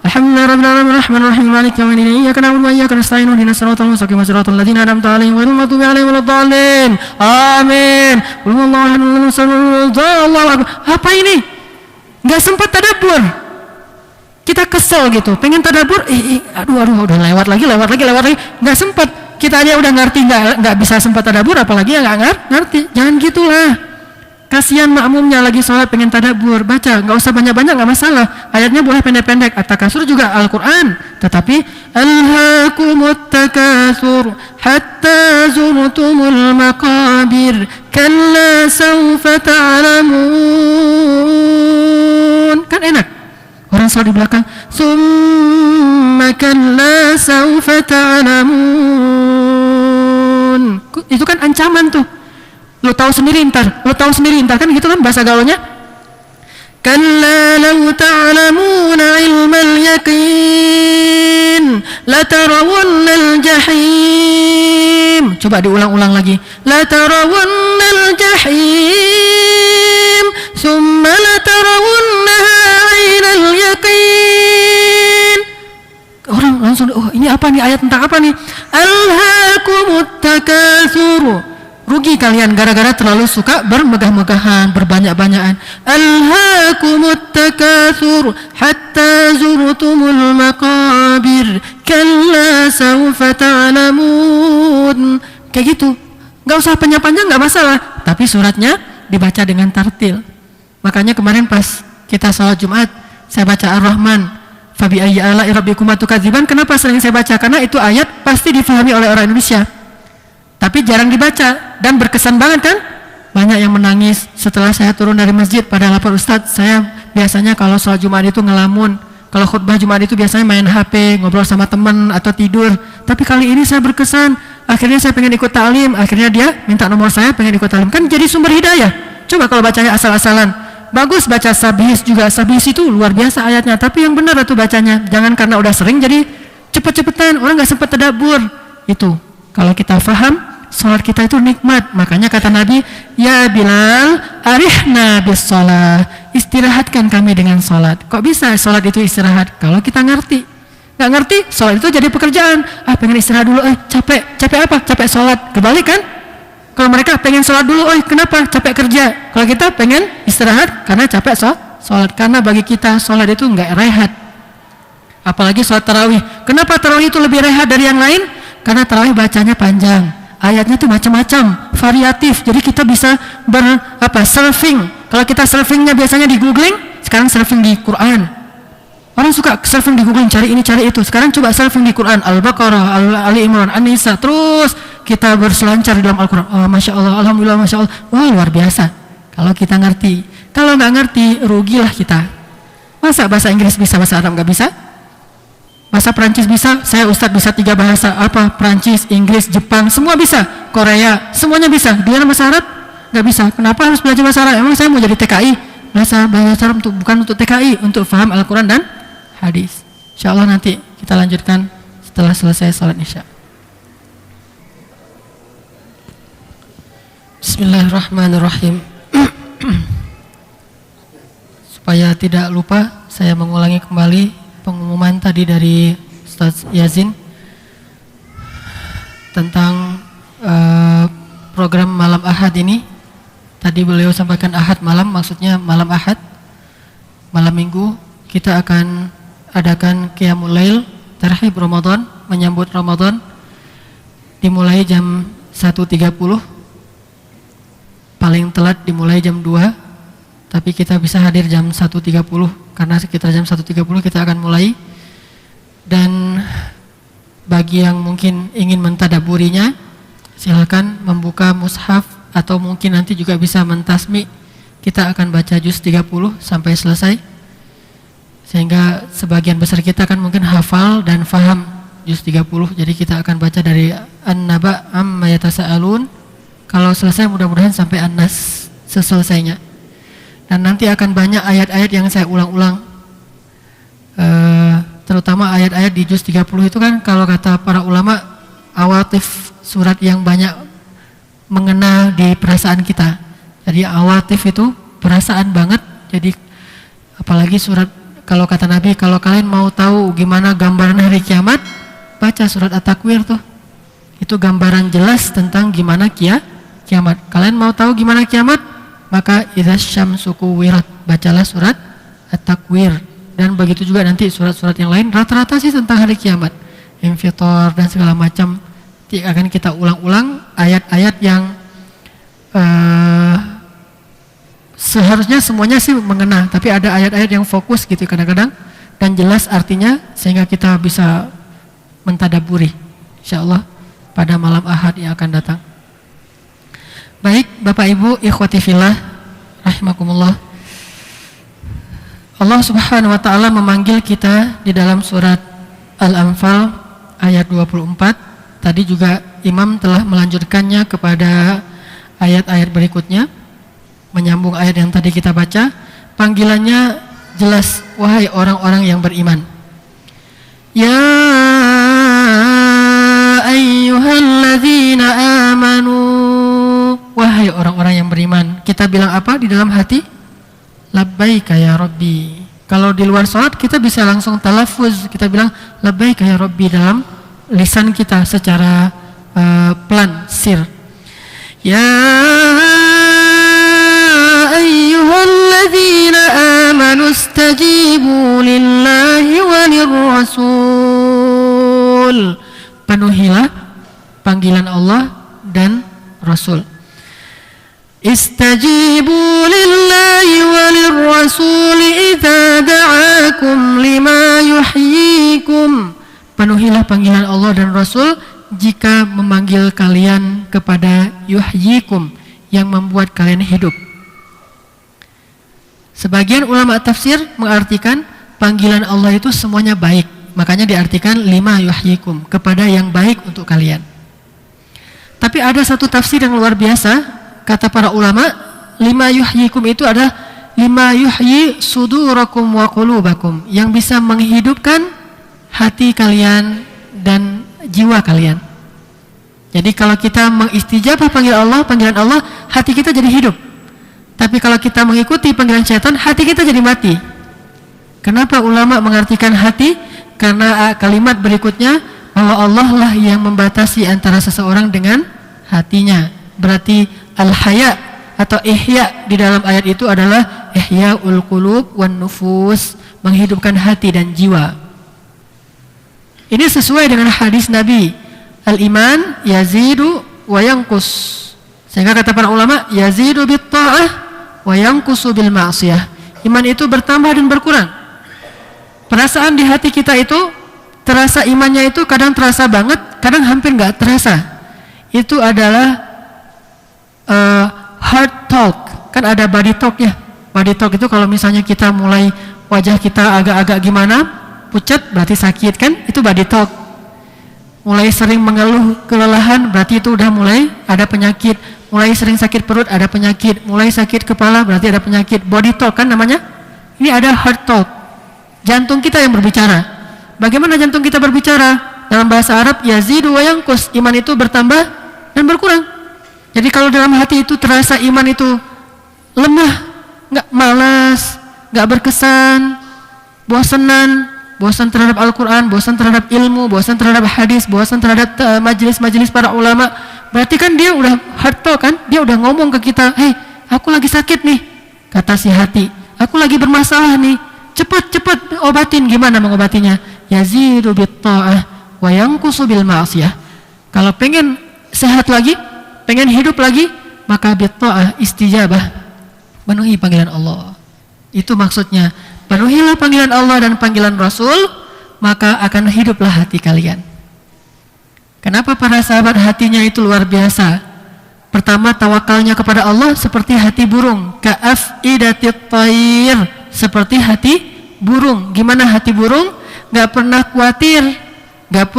Alhamdulillahi rabbil alamin arrahmanir rahim maliki yaumiddin iyyaka na'budu wa iyyaka nasta'in ihdinas siratal mustaqim siratal ladzina an'amta 'alaihim ghairil maghdubi 'alaihim waladdallin. Amin. Qul huwallahu ahad. Apa ini? Enggak sempat tadabbur. Kita kesel gitu, pengen tadabbur, aduh udah lewat lagi, nggak sempat. Kita aja udah ngerti, nggak bisa sempat tadabbur, apalagi yang nggak ngerti. Jangan gitulah. Kasihan makmumnya lagi sholat pengen tadabbur, baca, nggak usah banyak-banyak, nggak masalah. Ayatnya boleh pendek-pendek. At-Takasur juga Al-Quran, tetapi alhaakumut takatsur hatta zurtumul maqabir kalla sawfa ta'lamun. Kan enak. Orang sholat di belakang, summa kalla sawfa ta'lamun. Itu kan ancaman tuh. Lo tahu sendiri ntar kan gitu kan bahasa gaulnya. Kalla law ta'lamuna ilmal yaqin la tarawunnal jahim. Coba diulang-ulang lagi. La tarawunnal jahim summa la tarawunnaha 'ainal yaqin. Orang langsung, oh ini apa nih, ayat tentang apa nih? Alhaakumut takatsur. Rugi kalian gara-gara terlalu suka bermegah-megahan, berbanyak-banyakan. Alhaakumut takatsur hatta zurtumul maqabir kalla sawfa ta'lamun. Kayak gitu. Enggak usah panjang-panjang, enggak masalah, tapi suratnya dibaca dengan tartil. Makanya kemarin pas kita sholat Jumat, saya baca Ar-Rahman, fabi ayyi ala'i rabbikuma tukadziban. Kenapa sering saya baca? Karena itu ayat pasti difahami oleh orang Indonesia, tapi jarang dibaca dan berkesan banget kan? Banyak yang menangis setelah saya turun dari masjid pada lapor, Ustadz, saya biasanya kalau sholat Jumat itu ngelamun, kalau khutbah Jumat itu biasanya main HP, ngobrol sama teman atau tidur, tapi kali ini saya berkesan, akhirnya saya pengen ikut ta'lim, akhirnya dia minta nomor saya, pengen ikut ta'lim. Kan jadi sumber hidayah. Coba kalau bacanya asal-asalan, bagus baca sabihis juga, sabihis itu luar biasa ayatnya, tapi yang benar itu bacanya, jangan karena udah sering jadi cepet-cepetan, orang gak sempat tadabbur. Itu kalau kita faham, sholat kita itu nikmat. Makanya kata Nabi, ya Bilal, arihna bis sholat, istirahatkan kami dengan sholat. Kok bisa sholat itu istirahat? Kalau kita ngerti. Nggak ngerti, sholat itu jadi pekerjaan. Pengen istirahat dulu, capek apa? Capek sholat. Kebalik kan? Kalau mereka pengen sholat dulu, kenapa? Capek kerja. Kalau kita pengen istirahat karena capek sholat. Karena bagi kita sholat itu nggak rehat. Apalagi sholat tarawih. Kenapa tarawih itu lebih rehat dari yang lain? Karena tarawih bacanya panjang. Ayatnya tuh macam-macam, variatif. Jadi kita bisa surfing. Kalau kita surfingnya biasanya di googling, sekarang surfing di Quran. Orang suka surfing di googling, cari ini, cari itu. Sekarang coba surfing di Quran, Al-Baqarah, Ali Imran, An-Nisa. Terus kita berselancar di dalam Al-Quran. Oh, Masya Allah, Alhamdulillah, Masya Allah. Wah, luar biasa. Kalau kita ngerti. Kalau nggak ngerti, rugilah kita. Masa bahasa Inggris bisa, bahasa Arab nggak bisa? Bahasa Perancis bisa, saya Ustadz bisa 3 bahasa, Perancis, Inggris, Jepang, semua bisa. Korea, semuanya bisa. Dia bahasa Arab nggak bisa. Kenapa harus belajar bahasa Arab? Emang saya mau jadi TKI? Bahasa Arab bukan untuk TKI, untuk faham Al-Quran dan hadis. Insya Allah nanti kita lanjutkan setelah selesai salat Isya. Bismillahirrahmanirrahim. Supaya tidak lupa, saya mengulangi kembali pengumuman tadi dari Ustaz Yazin tentang program malam Ahad ini. Tadi beliau sampaikan Ahad malam, maksudnya malam Ahad. Malam Minggu kita akan adakan Qiyamul Lail Tarhib Ramadan, menyambut Ramadan, dimulai jam 1.30, paling telat dimulai jam 2, tapi kita bisa hadir jam 1.30 karena sekitar jam 1.30 kita akan mulai. Dan bagi yang mungkin ingin mentadaburinya, silakan membuka mushaf atau mungkin nanti juga bisa mentasmi. Kita akan baca juz 30 sampai selesai, sehingga sebagian besar kita kan mungkin hafal dan faham juz 30. Jadi kita akan baca dari An-Naba amma yatasaalun, kalau selesai mudah-mudahan sampai An-Nas seselesainya. Dan nanti akan banyak ayat-ayat yang saya ulang-ulang, terutama ayat-ayat di juz 30 itu kan kalau kata para ulama awatif, surat yang banyak mengena di perasaan kita. Jadi awatif itu perasaan banget. Jadi apalagi surat kalau kata Nabi, kalau kalian mau tahu gimana gambaran hari kiamat, baca surat At-Takwir tuh. Itu gambaran jelas tentang gimana kiamat. Kalian mau tahu gimana kiamat? Maka idza syamsu kuwirat, bacalah surat At-Takwir. Dan begitu juga nanti surat-surat yang lain rata-rata sih tentang hari kiamat. Infitor dan segala macam akan kita ulang-ulang ayat-ayat yang seharusnya semuanya sih mengena, tapi ada ayat-ayat yang fokus gitu kadang-kadang dan jelas artinya sehingga kita bisa mentadaburi insyaallah pada malam Ahad yang akan datang. Baik, Bapak Ibu, ikhwati fillah rahimakumullah. Allah Subhanahu wa taala memanggil kita di dalam surat Al-Anfal ayat 24. Tadi juga Imam telah melanjutkannya kepada ayat-ayat berikutnya, menyambung ayat yang tadi kita baca. Panggilannya jelas, wahai orang-orang yang beriman. Ya ayyuhalladzina amanu, wahai orang-orang yang beriman. Kita bilang apa di dalam hati? Labbaika ya Rabbi. Kalau di luar sholat kita bisa langsung talaffuz, kita bilang labbaika ya Rabbi dalam lisan kita secara pelan, sir. Ya ayyuhalladzina amanu istajibu lillahi walirrasul. Penuhilah panggilan Allah dan Rasul. Istajibu lillahi walirrasuli idza da'akum lima yuhyikum. Penuhilah panggilan Allah dan Rasul jika memanggil kalian kepada yuhyikum, yang membuat kalian hidup. Sebagian ulama tafsir mengartikan panggilan Allah itu semuanya baik, makanya diartikan lima yuhyikum, kepada yang baik untuk kalian. Tapi ada satu tafsir yang luar biasa. Kata para ulama, lima yuhyikum itu adalah lima yuhyi sudurakum wa qulubakum, yang bisa menghidupkan hati kalian dan jiwa kalian. Jadi kalau kita mengistijabah panggilan Allah, hati kita jadi hidup. Tapi kalau kita mengikuti panggilan syaitan, hati kita jadi mati. Kenapa ulama mengartikan hati? Karena kalimat berikutnya, bahwa Allah lah yang membatasi antara seseorang dengan hatinya. Berarti al-haya atau ihya di dalam ayat itu adalah ihya'ul qulub wan nufus, menghidupkan hati dan jiwa. Ini sesuai dengan hadis Nabi, al-iman yazidu wa yanqus. Sehingga kata para ulama, yazidu bit ta'ah wa yanqusu bil ma'siyah. Iman itu bertambah dan berkurang. Perasaan di hati kita itu terasa, imannya itu kadang terasa banget, kadang hampir enggak terasa. Itu adalah heart talk. Kan ada body talk ya. Body talk itu kalau misalnya kita mulai wajah kita agak-agak gimana, pucat, berarti sakit kan? Itu body talk. Mulai sering mengeluh kelelahan, berarti itu udah mulai ada penyakit. Mulai sering sakit perut, ada penyakit. Mulai sakit kepala, berarti ada penyakit. Body talk kan namanya. Ini ada heart talk. Jantung kita yang berbicara. Bagaimana jantung kita berbicara? Dalam bahasa Arab, yazidu wa yanqus. Iman itu bertambah dan berkurang. Jadi kalau dalam hati itu terasa iman itu lemah, nggak, malas, nggak berkesan, bosan terhadap Al-Quran, bosan terhadap ilmu, bosan terhadap hadis, bosan terhadap majelis-majelis para ulama, berarti kan dia udah hard talk kan, dia udah ngomong ke kita, hei, aku lagi sakit nih, kata si hati, aku lagi bermasalah nih, cepat obatin. Gimana mengobatinya? Yazidu bit ta'ah wa yanqusu bil ma'siyah. Kalau pengen sehat lagi, pengen hidup lagi, maka bitta'ah, istijabah, penuhi panggilan Allah. Itu maksudnya, penuhilah panggilan Allah dan panggilan Rasul, maka akan hiduplah hati kalian. Kenapa para sahabat hatinya itu luar biasa? Pertama, tawakalnya kepada Allah seperti hati burung, ka'afidatit thair, seperti hati burung. Gimana hati burung? Gak pernah khawatir, gak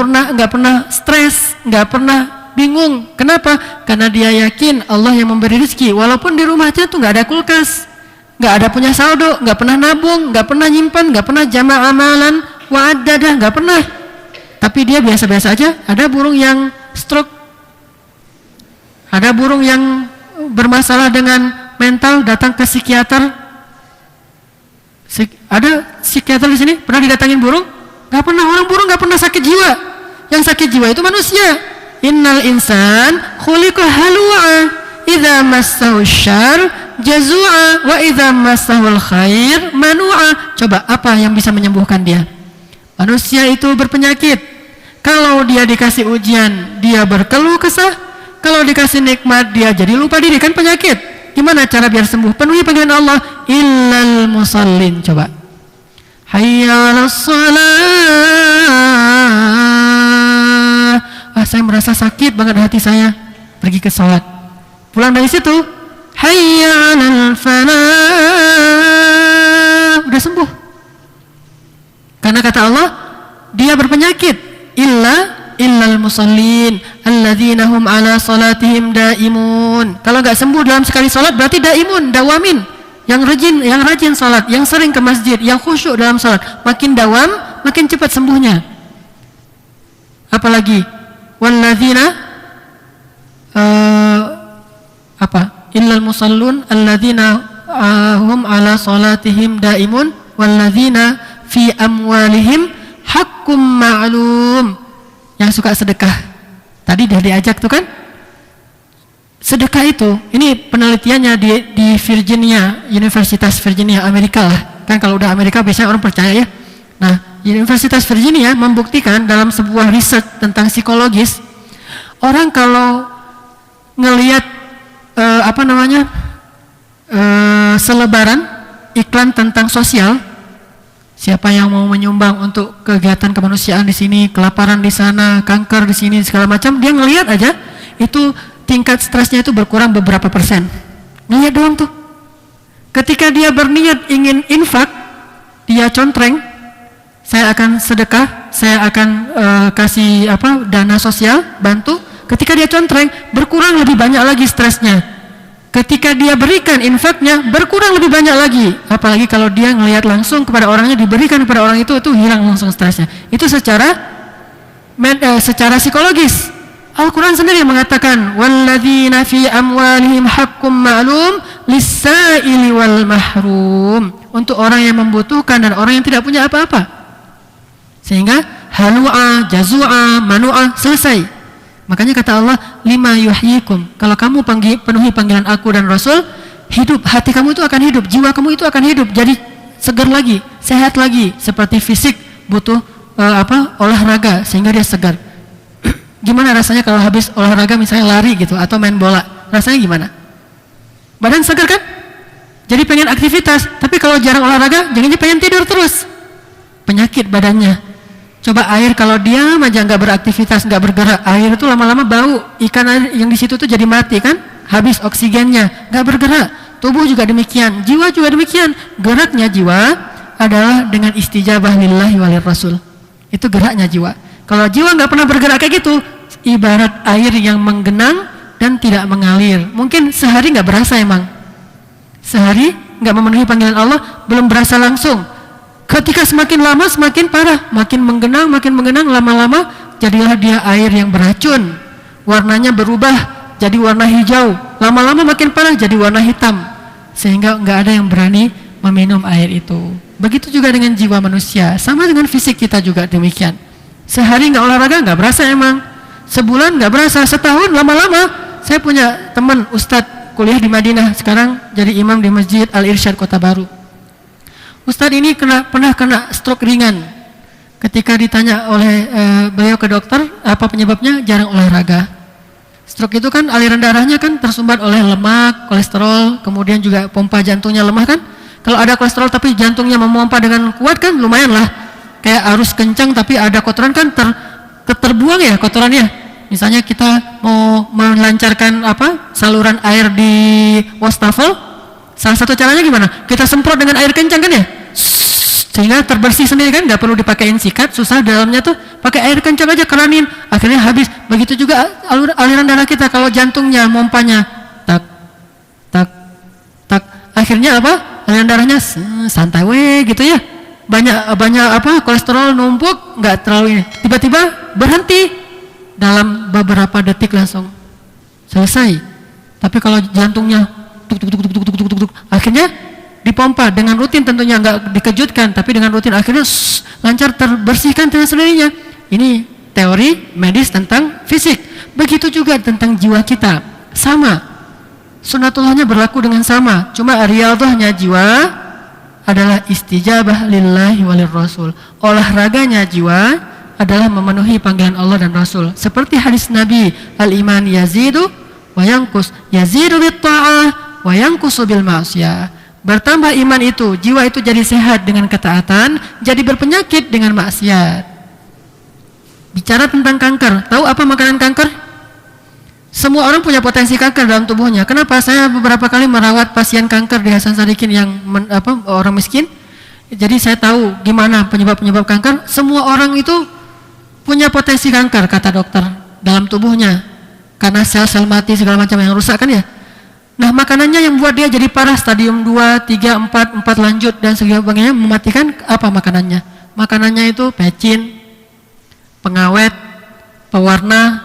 pernah stres, gak pernah bingung. Kenapa? Karena dia yakin Allah yang memberi rezeki. Walaupun di rumahnya tuh nggak ada kulkas, nggak ada punya saldo, nggak pernah nabung, nggak pernah nyimpan, nggak pernah jama' amalan, wa'adadah, nggak pernah. Tapi dia biasa-biasa aja. Ada burung yang stroke, ada burung yang bermasalah dengan mental, datang ke psikiater. Ada psikiater di sini? Pernah didatangin burung? Gak pernah. Orang burung gak pernah sakit jiwa. Yang sakit jiwa itu manusia. Innal insan khuliqa halu'a idza massahu syarr jazua wa idza massahul khair manu'a. Coba apa yang bisa menyembuhkan dia? Manusia itu berpenyakit. Kalau dia dikasih ujian, dia berkeluh kesah. Kalau dikasih nikmat, dia jadi lupa diri. Kan penyakit. Gimana cara biar sembuh? Penuhi panggilan Allah. Illal musallin. Coba. Hayya 'alas shalah. Saya merasa sakit banget hati saya. Pergi ke salat. Pulang dari situ, hayya 'alal falah. Udah sembuh. Karena kata Allah, dia berpenyakit. Illal musallin alladzina hum 'ala salatihim daimun. Kalau enggak sembuh dalam sekali salat berarti daimun, dawamin. Yang rajin salat, yang sering ke masjid, yang khusyuk dalam salat, makin dawam, makin cepat sembuhnya. Apalagi walladzina illal musallun alladzina hum 'ala salatihim daimun walladzina fi amwalihim hakkum ma'lum. Yang suka sedekah. Tadi dia diajak tuh kan? Sedekah itu, ini penelitiannya di Virginia, Universitas Virginia, Amerika lah. Kan kalau udah Amerika biasanya orang percaya ya. Nah, Universitas Virginia membuktikan dalam sebuah riset tentang psikologis, orang kalau ngelihat selebaran iklan tentang sosial, siapa yang mau menyumbang untuk kegiatan kemanusiaan di sini, kelaparan di sana, kanker di sini, segala macam, dia ngelihat aja, itu tingkat stresnya itu berkurang beberapa persen. Ngelihat doang tuh. Ketika dia berniat ingin infak, dia contreng, saya akan sedekah, saya akan kasih dana sosial, bantu. Ketika dia contreng, berkurang lebih banyak lagi stresnya. Ketika dia berikan infaknya, berkurang lebih banyak lagi. Apalagi kalau dia ngelihat langsung kepada orangnya, diberikan kepada orang itu hilang langsung stresnya. Itu secara psikologis. Al-Quran sendiri mengatakan, walladzina fi amwalihim hakkum ma'lum lis-sa'ili wal mahrum. Untuk orang yang membutuhkan dan orang yang tidak punya apa-apa. Sehingga halu'a, jazu'a, manu'a, selesai. Makanya kata Allah, lima yuhyikum. Kalau kamu penuhi panggilan aku dan Rasul, hidup, hati kamu itu akan hidup, jiwa kamu itu akan hidup, jadi segar lagi, sehat lagi. Seperti fisik butuh olahraga sehingga dia segar. Gimana rasanya kalau habis olahraga misalnya lari gitu atau main bola? Rasanya gimana? Badan segar kan? Jadi pengen aktivitas, tapi kalau jarang olahraga, jangan pengen tidur terus. Penyakit badannya. Coba air kalau diam aja nggak beraktivitas, nggak bergerak, air itu lama-lama bau, ikan air yang di situ tuh jadi mati kan, habis oksigennya, nggak bergerak. Tubuh juga demikian, jiwa juga demikian. Geraknya jiwa adalah dengan istijabah lillahi walir rasul. Itu geraknya jiwa. Kalau jiwa nggak pernah bergerak kayak gitu, ibarat air yang menggenang dan tidak mengalir. Mungkin sehari nggak berasa emang, sehari nggak memenuhi panggilan Allah, belum berasa langsung. Ketika semakin lama semakin parah, makin menggenang, lama-lama jadilah dia air yang beracun. Warnanya berubah jadi warna hijau, lama-lama makin parah jadi warna hitam. Sehingga nggak ada yang berani meminum air itu. Begitu juga dengan jiwa manusia, sama dengan fisik kita juga demikian. Sehari nggak olahraga nggak berasa emang, sebulan nggak berasa, setahun lama-lama. Saya punya teman ustadz kuliah di Madinah, sekarang jadi imam di Masjid Al-Irsyad Kota Baru. Ustadz ini pernah kena stroke ringan. Ketika ditanya oleh beliau ke dokter, apa penyebabnya? Jarang olahraga. Stroke itu kan aliran darahnya kan tersumbat oleh lemak, kolesterol, kemudian juga pompa jantungnya lemah kan. Kalau ada kolesterol tapi jantungnya memompa dengan kuat kan lumayan lah. Kayak arus kencang tapi ada kotoran kan terbuang ya kotorannya. Misalnya kita mau melancarkan saluran air di wastafel. Salah satu caranya gimana? Kita semprot dengan air kencang kan ya? Sehingga terbersih sendiri kan, nggak perlu dipakein sikat, susah dalamnya tuh, pakai air kencang aja keranin, akhirnya habis. Begitu juga aliran darah kita, kalau jantungnya, mompanya, tak, tak, tak, akhirnya aliran darahnya santai gitu ya. Banyak kolesterol numpuk, nggak terlalu ini. Tiba-tiba berhenti dalam beberapa detik langsung selesai. Tapi kalau jantungnya akhirnya dipompa dengan rutin, tentunya nggak dikejutkan, tapi dengan rutin akhirnya lancar terbersihkan dengan sendirinya. Ini teori medis tentang fisik. Begitu juga tentang jiwa kita, sama. Sunnatullahnya berlaku dengan sama. Cuma riyadhahnya jiwa adalah istijabah lillahi walir rasul. Olahraganya jiwa adalah memenuhi panggilan Allah dan Rasul. Seperti hadis Nabi, al-iman yazidu wa yanqus, yazidu bit ta'ah wa yanqusu bil ma'siyah. Bertambah iman itu, jiwa itu jadi sehat dengan ketaatan, jadi berpenyakit dengan maksiat. Bicara tentang kanker, tahu apa makanan kanker? Semua orang punya potensi kanker dalam tubuhnya. Kenapa? Saya beberapa kali merawat pasien kanker di Hasan Sadikin yang orang miskin. Jadi saya tahu gimana penyebab-penyebab kanker. Semua orang itu punya potensi kanker, kata dokter, dalam tubuhnya. Karena sel-sel mati segala macam yang rusak kan ya. Nah, makanannya yang buat dia jadi parah, stadium 2, 3, 4 lanjut dan sebagainya, mematikan. Apa makanannya? Makanannya itu pecin, pengawet, pewarna,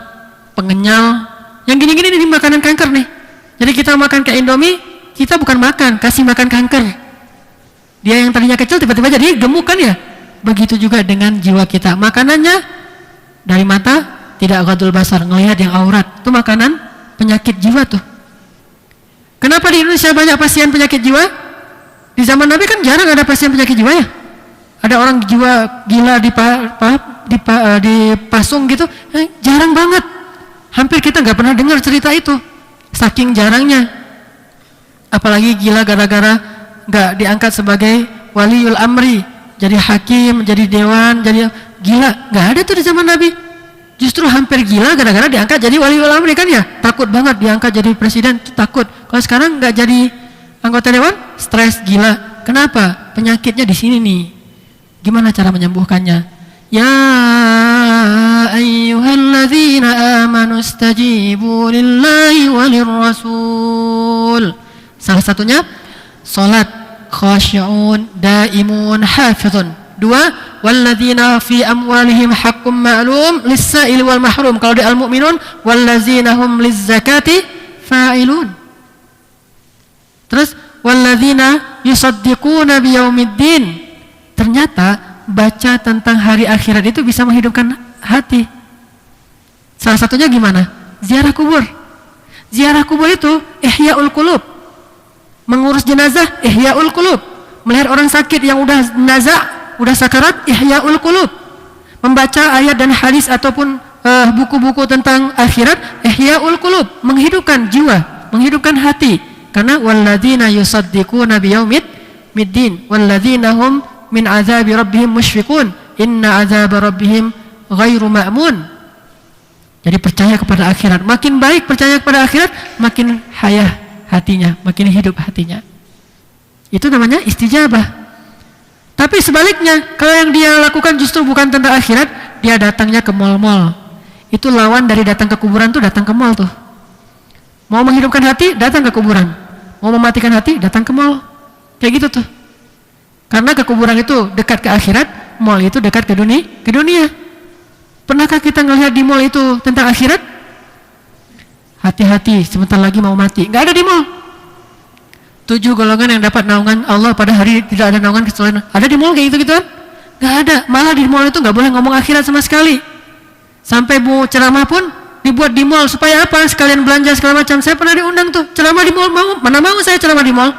pengenyal. Yang gini-gini ini makanan kanker nih. Jadi kita makan kayak Indomie, kita bukan makan, kasih makan kanker. Dia yang tadinya kecil tiba-tiba jadi gemuk kan ya. Begitu juga dengan jiwa kita. Makanannya dari mata tidak ghadul basar, ngelihat yang aurat. Itu makanan penyakit jiwa tuh. Kenapa di Indonesia banyak pasien penyakit jiwa? Di zaman Nabi kan jarang ada pasien penyakit jiwa ya. Ada orang jiwa gila dipasung gitu, jarang banget. Hampir kita nggak pernah dengar cerita itu, saking jarangnya. Apalagi gila gara-gara nggak diangkat sebagai waliul amri, jadi hakim, jadi dewan, jadi gila, nggak ada tuh di zaman Nabi. Justru hampir gila gara-gara diangkat jadi waliul amri kan ya, takut banget diangkat jadi presiden, takut. Kalau sekarang nggak jadi anggota dewan, stres, gila. Kenapa? Penyakitnya di sini nih. Gimana cara menyembuhkannya? Ya ayyuhalladzina amanu istajibu lillahi walir rasul. Salah satunya salat khashi'un daimun hafizun. 2, walladzina fi amwalihim haqqum ma'lum lis-sa'il wal mahrum. Kalau di Al-Mu'minun, walladzina hum liz-zakati fa'ilun. Terus walladzina yusaddiquna biyaumiddin. Ternyata baca tentang hari akhirat itu bisa menghidupkan hati. Salah satunya gimana? Ziarah kubur. Ziarah kubur itu ihya'ul qulub. Mengurus jenazah, ihya'ul qulub. Melihat orang sakit yang udah nazak, udah sakarat, ihya'ul qulub. Membaca ayat dan hadis ataupun buku-buku tentang akhirat, ihya'ul qulub, menghidupkan jiwa, menghidupkan hati. Karena walladzina yusaddiquna biyaumiddin walladzina hum min azabi rabbihim musyfiqun inna azab rabbihim ghairu ma'mun. Jadi percaya kepada akhirat, makin baik percaya kepada akhirat, makin hayah hatinya, makin hidup hatinya. Itu namanya istijabah. Tapi sebaliknya, kalau yang dia lakukan justru bukan tentang akhirat, dia datangnya ke mal-mal. Itu lawan dari datang ke kuburan tuh, datang ke mal tuh. Mau menghidupkan hati, datang ke kuburan. Mau mematikan hati, datang ke mal. Kayak gitu tuh. Karena ke kuburan itu dekat ke akhirat, mal itu dekat ke dunia. Pernahkah kita ngelihat di mal itu tentang akhirat? Hati-hati, sebentar lagi mau mati. Nggak ada di mal. 7 golongan yang dapat naungan Allah pada hari tidak ada naungan kecuali ada di mal kayak gitu kan? Nggak ada. Malah di mal itu nggak boleh ngomong akhirat sama sekali. Sampai mau ceramah pun dibuat di mal supaya apa? Sekalian belanja segala macam. Saya pernah diundang tuh ceramah di mal, mana mau saya ceramah di mal?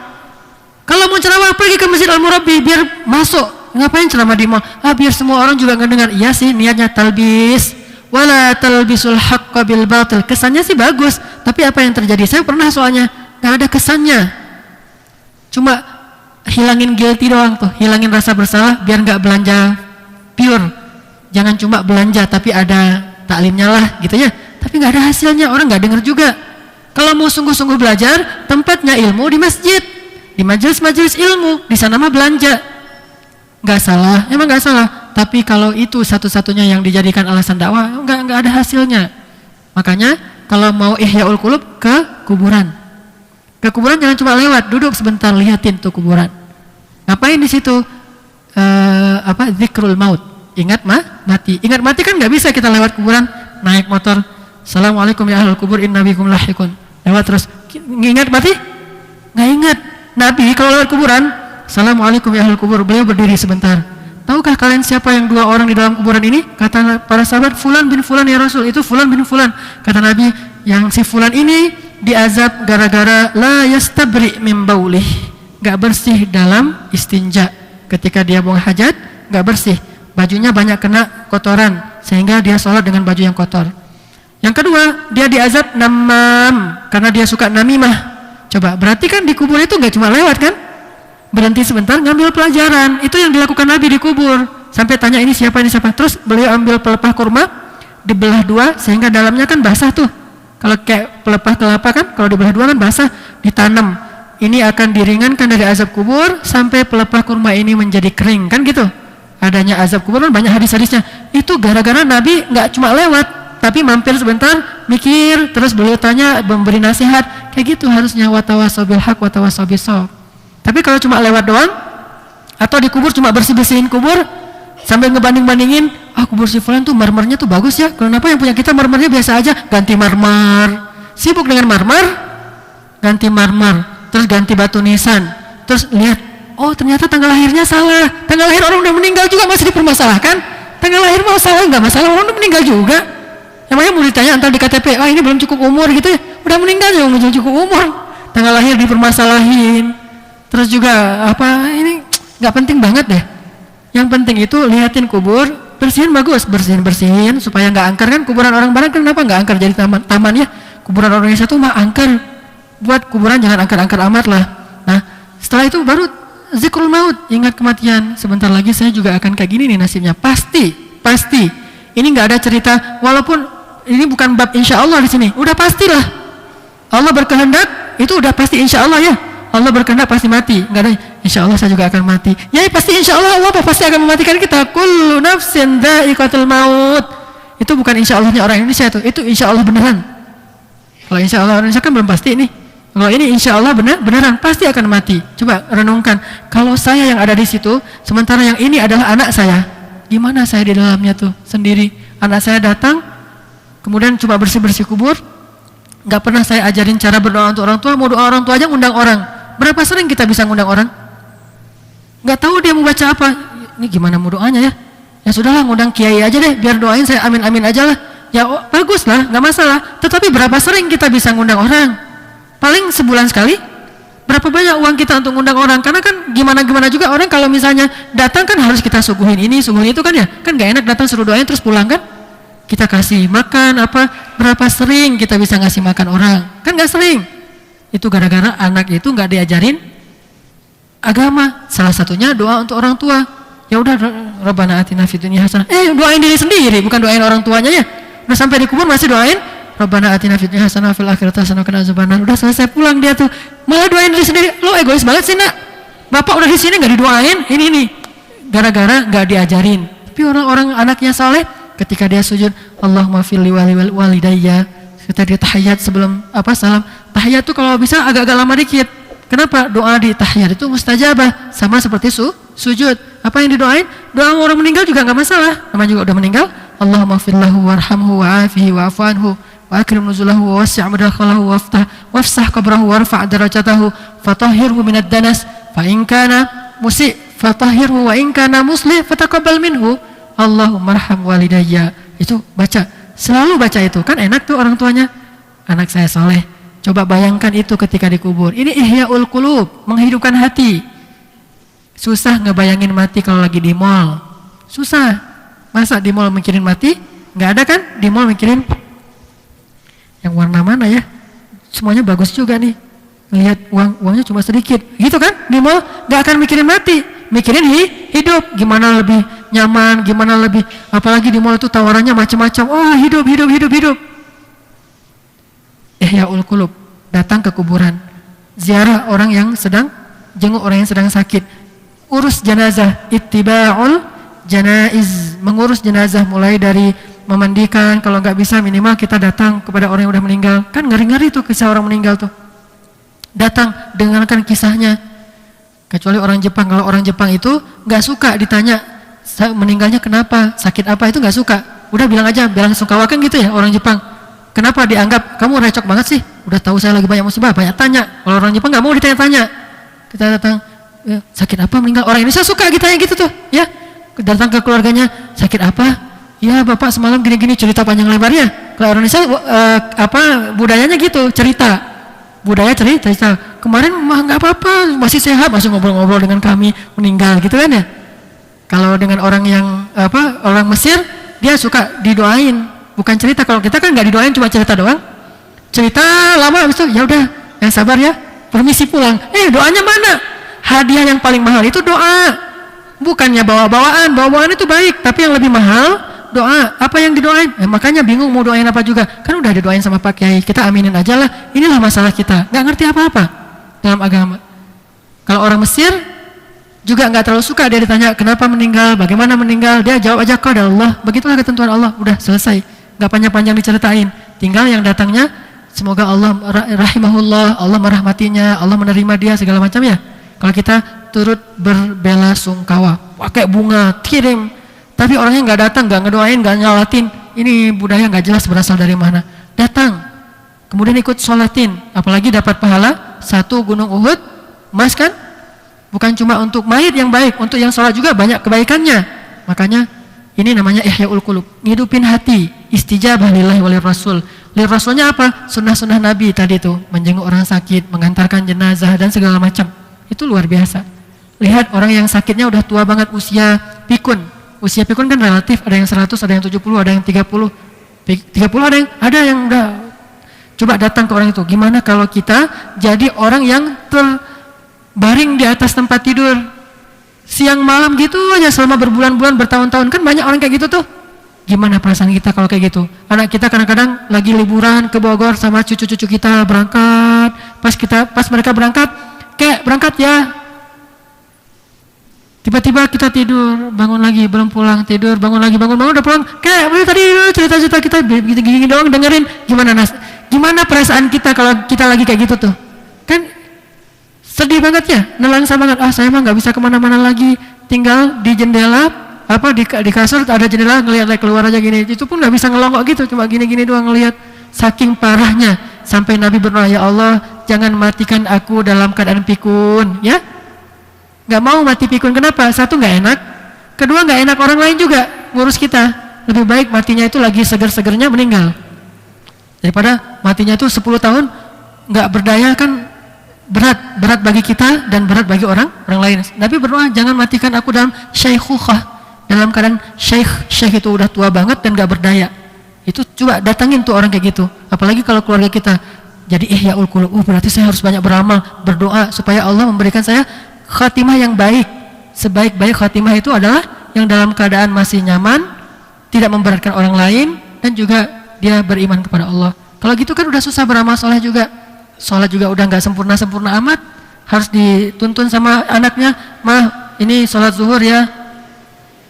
Kalau mau ceramah pergi ke Masjid Al-Murabbi biar masuk. Ngapain ceramah di mal? Biar semua orang juga ngedengar. Iya sih, niatnya talbis. Wala talbisul haqqa bil batil. Kesannya sih bagus, tapi apa yang terjadi? Saya pernah soalnya nggak ada kesannya. Cuma hilangin guilty doang tuh, hilangin rasa bersalah biar nggak belanja pure. Jangan cuma belanja tapi ada taklimnya lah gitu ya. Tapi nggak ada hasilnya, orang nggak dengar juga. Kalau mau sungguh-sungguh belajar, tempatnya ilmu di masjid. Di majelis-majelis ilmu, di sana mah belanja. Nggak salah, emang nggak salah. Tapi kalau itu satu-satunya yang dijadikan alasan dakwah, nggak ada hasilnya. Makanya kalau mau ihya'ul qulub ke kuburan. Ke kuburan jangan cuma lewat, duduk sebentar lihatin tuh kuburan. Ngapain di situ? Zikrul maut. Ingat mati. Ingat mati kan nggak bisa kita lewat kuburan, naik motor. Assalamualaikum ya ahlul kubur inna bikum lahiqun. Lewat terus. Ingat mati? Nggak ingat. Nabi kalau lewat kuburan, Assalamualaikum ya ahlul kubur, beliau berdiri sebentar. Tahukah kalian siapa yang 2 orang di dalam kuburan ini? Kata para sahabat, Fulan bin Fulan ya Rasul. Itu Fulan bin Fulan. Kata Nabi, yang si Fulan ini diazab gara-gara la yastabri min baulih, gak bersih dalam istinja. Ketika dia buang hajat, gak bersih, bajunya banyak kena kotoran sehingga dia sholat dengan baju yang kotor. Yang kedua, dia diazab namam karena dia suka namimah. Coba, berarti kan di kubur itu gak cuma lewat kan? Berhenti sebentar ngambil pelajaran. Itu yang dilakukan Nabi di kubur. Sampai tanya ini siapa, ini siapa. Terus beliau ambil pelepah kurma, dibelah 2 sehingga dalamnya kan basah tuh. Kalau kayak pelepah kelapa kan, kalau dibelah 2 kan basah, ditanam. Ini akan diringankan dari azab kubur sampai pelepah kurma ini menjadi kering kan gitu. Adanya azab kubur kan banyak hadis-hadisnya. Itu gara-gara Nabi nggak cuma lewat, tapi mampir sebentar, mikir, terus beliau tanya, memberi nasihat. Kayak gitu harusnya, watawasaw bil haq watawasaw bis-shawab. Tapi kalau cuma lewat doang, atau di kubur cuma bersih-bersihin kubur, sambil ngebanding-bandingin, kubur si fulan tuh marmernya tuh bagus ya, kenapa yang punya kita marmernya biasa aja, ganti marmer. Sibuk dengan marmer, ganti marmer, terus ganti batu nisan, terus lihat, oh ternyata tanggal lahirnya salah, tanggal lahir orang udah meninggal juga masih dipermasalahkan, tanggal lahir mau salah, nggak masalah, orang udah meninggal juga. Emangnya mau ditanya antar di KTP, ini belum cukup umur gitu ya, udah meninggal ya, belum cukup umur, tanggal lahir dipermasalahin. Terus juga ini nggak penting banget deh. Yang penting itu lihatin kubur, bersihin bagus, bersihin supaya nggak angker kan. Kuburan orang barang kenapa nggak angker jadi taman ya? Kuburan orang Indonesia tuh mah angker. Buat kuburan jangan angker-angker amat lah. Nah setelah itu baru zikrul maut, ingat kematian. Sebentar lagi saya juga akan kayak gini nih nasibnya. Pasti. Ini nggak ada cerita. Walaupun ini bukan bab insya Allah di sini. Udah pastilah. Allah berkehendak itu udah pasti insya Allah ya. Allah berkehendak pasti mati, nggak ada insya Allah saya juga akan mati. Ya pasti insya Allah Allah pasti akan mematikan kita. Kullu nafsin dha'iqatul maut. Itu bukan insya Allahnya orang Indonesia itu insya Allah beneran. Kalau insya Allah orang Indonesia kan belum pasti nih. Kalau ini insya Allah beneran pasti akan mati. Coba renungkan, kalau saya yang ada di situ, sementara yang ini adalah anak saya, gimana saya di dalamnya tuh sendiri? Anak saya datang, kemudian coba bersih kubur. Nggak pernah saya ajarin cara berdoa untuk orang tua, mau doa orang tua aja ngundang orang. Berapa sering kita bisa ngundang orang? Nggak tahu dia mau baca apa. Ini gimana mau doanya ya? Ya sudahlah, ngundang kiai aja deh, biar doain saya amin-amin aja lah. Ya bagus lah, nggak masalah. Tetapi berapa sering kita bisa ngundang orang? Paling sebulan sekali. Berapa banyak uang kita untuk ngundang orang? Karena kan gimana juga orang kalau misalnya datang kan harus kita suguhin ini, suguhin itu kan ya. Kan nggak enak datang suruh doain terus pulang kan? Kita kasih makan berapa sering kita bisa ngasih makan orang? Kan nggak sering. Itu gara-gara anak itu nggak diajarin agama. Salah satunya doa untuk orang tua. Ya udah, Rabbana atina fid dunya hasanah. Doain diri sendiri, bukan doain orang tuanya ya. Udah sampai di kubur masih doain Rabbana atina fid dunya hasanah fil akhirati hasanah wa qina adzabannar. Udah selesai pulang dia tuh. Malah doain diri sendiri. Lo egois banget sih, Nak. Bapak udah di sini nggak didoain. Ini gara-gara nggak diajarin. Tapi orang-orang anaknya saleh, ketika dia sujud, Allahumma fili walidayya. Kita di tahiyat sebelum salam. Tahiyat itu kalau bisa agak-agak lama dikit. Kenapa? Doa di tahiyat itu mustajabah, sama seperti sujud. Apa yang didoain? Doa orang meninggal juga nggak masalah. Namanya juga udah meninggal. Allahumma firlahu warhamhu wa'afihi wa'afu anhu wa akrim nuzulahu wa wasi' madkhalahu wafsah qabrahu warfa' darajatahu fatahhirhu minad danas fa in kana musi' fatahhirhu wa in kana muslih fataqabbal minhu. Allahumma arham walidayya. Itu baca. Selalu baca itu, kan enak tuh orang tuanya. Anak saya soleh. Coba bayangkan itu ketika dikubur. Ini ihya'ul qulub, menghidupkan hati. Susah ngebayangin mati kalau lagi di mall. Susah. Masa di mall mikirin mati? Nggak ada kan? Di mall mikirin yang warna mana ya? Semuanya bagus juga nih. Lihat uangnya cuma sedikit. Gitu kan? Di mall nggak akan mikirin mati. Mikirin hidup, gimana lebih nyaman, gimana lebih, apalagi di mall itu tawarannya macam-macam. Hidup. Ihya'ul qulub, datang ke kuburan, ziarah orang yang sedang, jenguk orang yang sedang sakit, urus jenazah, ittiba'ul janaiz, mengurus jenazah mulai dari memandikan, kalau nggak bisa minimal kita datang kepada orang yang udah meninggal. Kan ngeri-ngeri tuh kisah orang meninggal tuh. Datang, dengarkan kisahnya. Kecuali orang Jepang, kalau orang Jepang itu nggak suka ditanya meninggalnya kenapa, sakit apa, itu nggak suka. Udah bilang aja, bilang sungkawa kan gitu ya orang Jepang. Kenapa dianggap kamu recok banget sih? Udah tahu saya lagi banyak musibah, banyak tanya. Kalau orang Jepang nggak mau ditanya-tanya. Kita datang, sakit apa meninggal orang ini, saya suka kita yang gitu tuh, ya. Datang ke keluarganya, sakit apa? Ya bapak semalam gini-gini, cerita panjang lebarnya. Kalau orang Indonesia budayanya gitu, cerita. Budaya cerita. Kemarin mah nggak apa-apa, masih sehat, masih ngobrol-ngobrol dengan kami, meninggal gitu kan ya. Kalau dengan orang yang orang Mesir, dia suka didoain, bukan cerita. Kalau kita kan nggak didoain, cuma cerita doang. Cerita lama habis itu, ya udah, yang sabar ya, permisi pulang. Doanya mana? Hadiah yang paling mahal itu doa. Bukannya bawa-bawaan itu baik, tapi yang lebih mahal doa. Apa yang didoain? Makanya bingung mau doain apa juga. Kan udah didoain sama Pak Kiai, kita aminin aja lah. Inilah masalah kita, nggak ngerti apa-apa dalam agama. Kalau orang Mesir juga nggak terlalu suka dia ditanya kenapa meninggal, bagaimana meninggal, dia jawab aja qadar Allah, begitulah ketentuan Allah, udah selesai, nggak panjang-panjang diceritain. Tinggal yang datangnya, semoga Allah rahimahullah, Allah merahmatinya, Allah menerima dia segala macam ya. Kalau kita turut berbela sungkawa, pakai bunga, kirim, tapi orangnya nggak datang, nggak ngedoain, nggak nyalatin, ini budaya nggak jelas berasal dari mana. Datang, kemudian ikut sholatin, apalagi dapat pahala 1 gunung Uhud, emas kan? Bukan cuma untuk mayit yang baik, untuk yang sholat juga banyak kebaikannya. Makanya ini namanya ihya'ul qulub, ngidupin hati, istijabah lillahi walir rasul. Lir rasulnya apa? Sunnah-sunnah Nabi tadi tuh, menjenguk orang sakit, mengantarkan jenazah dan segala macam. Itu luar biasa. Lihat orang yang sakitnya udah tua banget, usia pikun. Usia pikun kan relatif, ada yang 100, ada yang 70, ada yang 30. 30 ada yang udah. Coba datang ke orang itu. Gimana kalau kita jadi orang yang terbaring di atas tempat tidur siang malam gitu aja selama berbulan-bulan, bertahun-tahun, kan banyak orang kayak gitu tuh. Gimana perasaan kita kalau kayak gitu? Anak kita kadang-kadang lagi liburan ke Bogor sama cucu-cucu kita berangkat. Pas mereka berangkat, kayak berangkat ya. Tiba-tiba kita tidur, bangun lagi, belum pulang, tidur, bangun lagi, bangun udah pulang. Kayak tadi cerita-cerita kita gini doang dengerin. Gimana perasaan kita kalau kita lagi kayak gitu tuh? Kan sedih banget ya, nelangsa banget. Saya mah nggak bisa kemana-mana lagi, tinggal di jendela, di kasur ada jendela, ngelihat keluar aja gini. Itu pun nggak bisa ngelongok gitu, cuma gini-gini doang ngelihat. Saking parahnya, sampai Nabi berdoa, ya Allah, jangan matikan aku dalam keadaan pikun, ya. Nggak mau mati pikun, kenapa? Satu, nggak enak. Kedua, nggak enak orang lain juga ngurus kita. Lebih baik matinya itu lagi seger-segernya meninggal, daripada matinya itu 10 tahun nggak berdaya, kan berat bagi kita dan berat bagi orang lain. Nabi berdoa, jangan matikan aku dalam syaikhukhah, dalam keadaan syekh itu udah tua banget dan nggak berdaya. Itu coba datangin tuh orang kayak gitu. Apalagi kalau keluarga kita jadi ihya'ul qulub, berarti saya harus banyak beramal, berdoa supaya Allah memberikan saya khatimah yang baik. Sebaik-baik khatimah itu adalah yang dalam keadaan masih nyaman, tidak memberatkan orang lain, dan juga dia beriman kepada Allah. Kalau gitu kan udah susah beramal soleh juga. Sholat juga udah nggak sempurna amat, harus dituntun sama anaknya, mah ini sholat zuhur ya,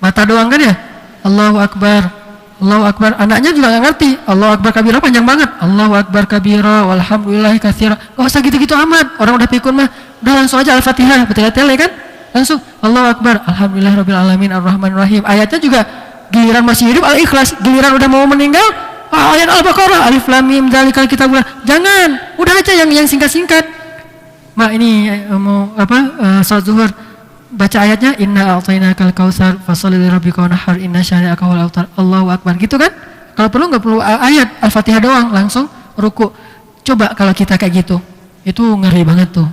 mata doang kan ya, Allahu Akbar, Allahu Akbar. Anaknya juga nggak ngerti, Allahu Akbar kabira panjang banget, Allahu Akbar kabira, walhamdulillahi katsira. Gak usah gitu-gitu amat, orang udah pikun mah, udah langsung aja Al-Fatihah, bertele-tele kan, langsung Allahu Akbar, alhamdulillahirabbil alamin arrahmanirrahim. Ayatnya juga giliran masih hidup Al-Ikhlas, giliran udah mau meninggal ayat Al-Baqarah, alif lam mim dzalikal kitabul. Jangan, udah aja yang singkat-singkat. Mak ini mau salat zuhur, baca ayatnya inna a'tainakal kautsar fasholli lirabbika wanhar inna syani'aka wal abtar. Allahu Akbar gitu kan. Kalau perlu nggak perlu ayat Al-Fatihah doang, langsung ruku. Coba kalau kita kayak gitu, itu ngeri banget tuh.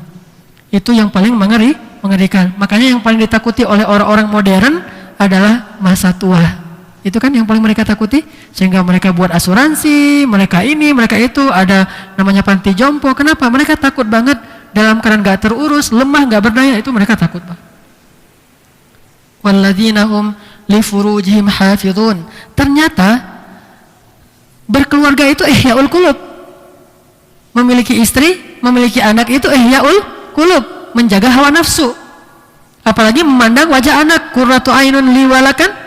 Itu yang paling mengerikan. Makanya yang paling ditakuti oleh orang-orang modern adalah masa tua. Itu kan yang paling mereka takuti, sehingga mereka buat asuransi, mereka ini, mereka itu, ada namanya panti jompo. Kenapa? Mereka takut banget dalam keadaan gak terurus, lemah, gak berdaya, itu mereka takut banget. Walladzina hum li furujihim hafidhun. Ternyata berkeluarga itu ihya'ul qulub. Memiliki istri, memiliki anak itu ihya'ul qulub, menjaga hawa nafsu. Apalagi memandang wajah anak, qurratu ainun li walakan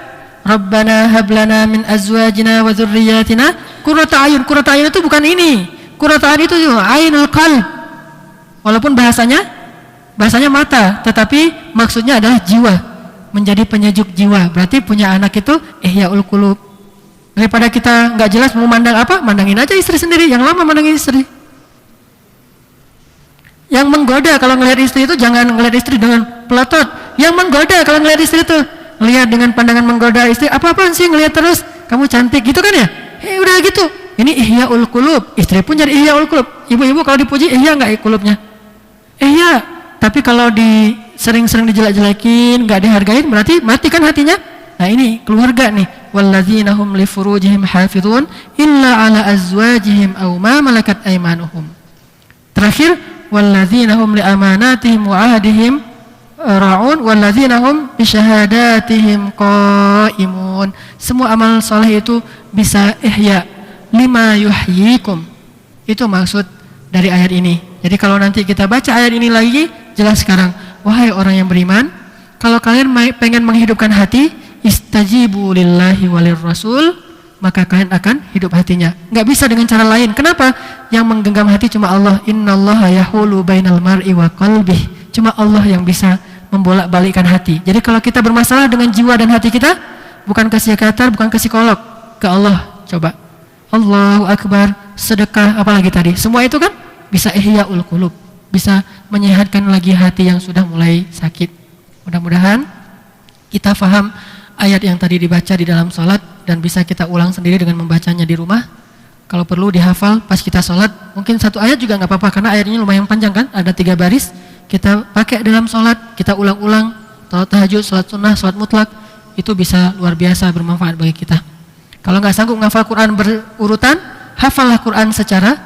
Rabbana hablana min azwajina wa dzurriyyatina qurrata ayun. Qurrata ayun itu bukan ini. Qurrata ayun itu ainul qalb. Walaupun bahasanya mata, tetapi maksudnya adalah jiwa, menjadi penyejuk jiwa. Berarti punya anak itu ihya'ul qulub. Daripada kita nggak jelas mau mandang apa, mandangin aja istri sendiri. Yang lama mandangin istri. Yang menggoda kalau ngelihat istri itu jangan ngelihat istri dengan pelotot. Yang menggoda kalau ngelihat istri itu lihat dengan pandangan menggoda istri. Apa-apaan sih ngelihat terus? Kamu cantik gitu kan ya? Udah gitu. Ini ihyaul qulub. Istri pun jadi ihyaul qulub. Ibu-ibu kalau dipuji ihya enggak qulubnya? Ihya. Tapi kalau sering-sering dijelek-jelekin, enggak dihargain berarti mati kan hatinya? Nah, ini keluarga nih. Walladzina hum li furujihim hafizun illa ala azwajihim aw ma malakat aymanuhum. Terakhir, walladzina hum li amanatihim wa ahdihim ra'un walladzina hum bi syahadatihim qaimun. Semua amal saleh itu bisa ihya lima yuhyikum. Itu maksud dari ayat ini. Jadi kalau nanti kita baca ayat ini lagi, jelas sekarang, wahai orang yang beriman, kalau kalian pengen menghidupkan hati, istajibu lillahi walir rasul, maka kalian akan hidup hatinya. Nggak bisa dengan cara lain. Kenapa? Yang menggenggam hati cuma Allah. Innallaha yahulu bainal mar'i wa qalbih. Cuma Allah yang bisa membolak-balikkan hati. Jadi kalau kita bermasalah dengan jiwa dan hati kita, bukan ke psikiater, bukan ke psikolog, ke Allah. Coba. Allahu Akbar, sedekah, apalagi tadi. Semua itu kan bisa ihyaul qulub, bisa menyehatkan lagi hati yang sudah mulai sakit. Mudah-mudahan kita faham ayat yang tadi dibaca di dalam sholat dan bisa kita ulang sendiri dengan membacanya di rumah. Kalau perlu dihafal pas kita sholat, mungkin satu ayat juga nggak apa-apa karena ayat ini lumayan panjang kan, ada 3 baris. Kita pakai dalam sholat, kita ulang-ulang, sholat tahajud, sholat sunnah, sholat mutlak, itu bisa luar biasa bermanfaat bagi kita. Kalau nggak sanggup menghafal Quran berurutan, hafallah Quran secara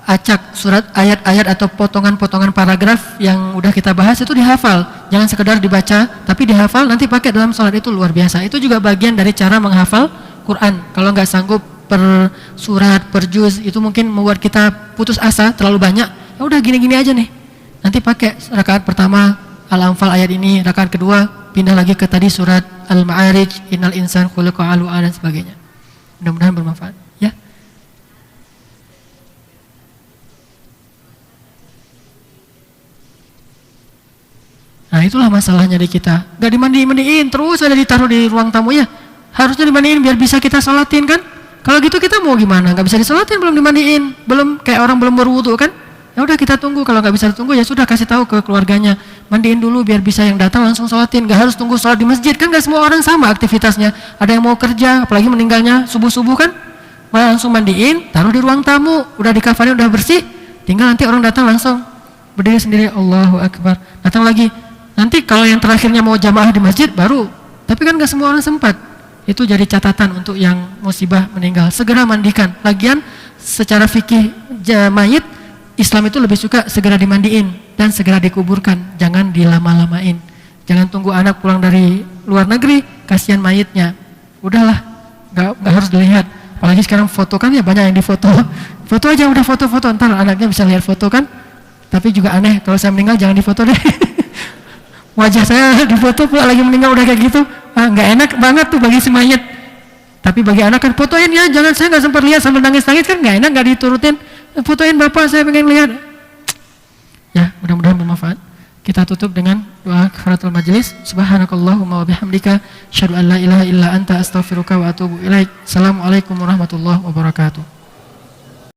acak, surat, ayat-ayat atau potongan-potongan paragraf yang udah kita bahas itu dihafal. Jangan sekedar dibaca, tapi dihafal, nanti pakai dalam sholat, itu luar biasa. Itu juga bagian dari cara menghafal Quran. Kalau nggak sanggup per surat, per juz, itu mungkin membuat kita putus asa, terlalu banyak. Ya udah gini-gini aja nih. Nanti pakai rakaat pertama Al-Anfal ayat ini, rakaat kedua pindah lagi ke tadi surat Al-Ma'arij, Innal insan khuliqa halu'a dan sebagainya. Mudah-mudahan bermanfaat. Ya. Nah, itulah masalahnya di kita. Gak dimandiin terus ada ditaruh di ruang tamu ya. Harusnya dimandiin biar bisa kita sholatin kan. Kalau gitu kita mau gimana? Gak bisa disolatin belum dimandiin, belum kayak orang belum berwudu kan. Ya udah kita tunggu, kalau gak bisa tunggu ya sudah kasih tahu ke keluarganya. Mandiin dulu biar bisa yang datang langsung sholatin. Gak harus tunggu sholat di masjid kan, gak semua orang sama aktivitasnya. Ada yang mau kerja, apalagi meninggalnya subuh-subuh kan. Malah langsung mandiin, taruh di ruang tamu, udah dikafanin, udah bersih. Tinggal nanti orang datang langsung berdiri sendiri, Allahu Akbar. Datang lagi. Nanti kalau yang terakhirnya mau jamaah di masjid baru, tapi kan gak semua orang sempat. Itu jadi catatan untuk yang musibah meninggal. Segera mandikan. Lagian secara fikih mayit, Islam itu lebih suka segera dimandiin dan segera dikuburkan. Jangan dilama-lamain. Jangan tunggu anak pulang dari luar negeri, kasihan mayitnya. Udahlah, gak harus dilihat. Apalagi sekarang foto kan ya banyak yang difoto. Foto aja udah foto-foto, ntar anaknya bisa lihat foto kan. Tapi juga aneh, kalau saya meninggal jangan difoto deh. Wajah saya difoto pula lagi meninggal udah kayak gitu, nggak enak banget tuh bagi si mayit. Tapi bagi anak kan fotoin ya, jangan, saya nggak sempat lihat sambil nangis-nangis kan nggak enak, nggak diturutin. Fotoin bapak, saya pengen lihat. Ya, mudah-mudahan bermanfaat. Kita tutup dengan doa kafaratul majelis. Subhanakallahumma wa bihamdika, asyhadu an la ilaha illa anta, astaghfiruka wa atubu ilaik. Assalamualaikum warahmatullahi wabarakatuh.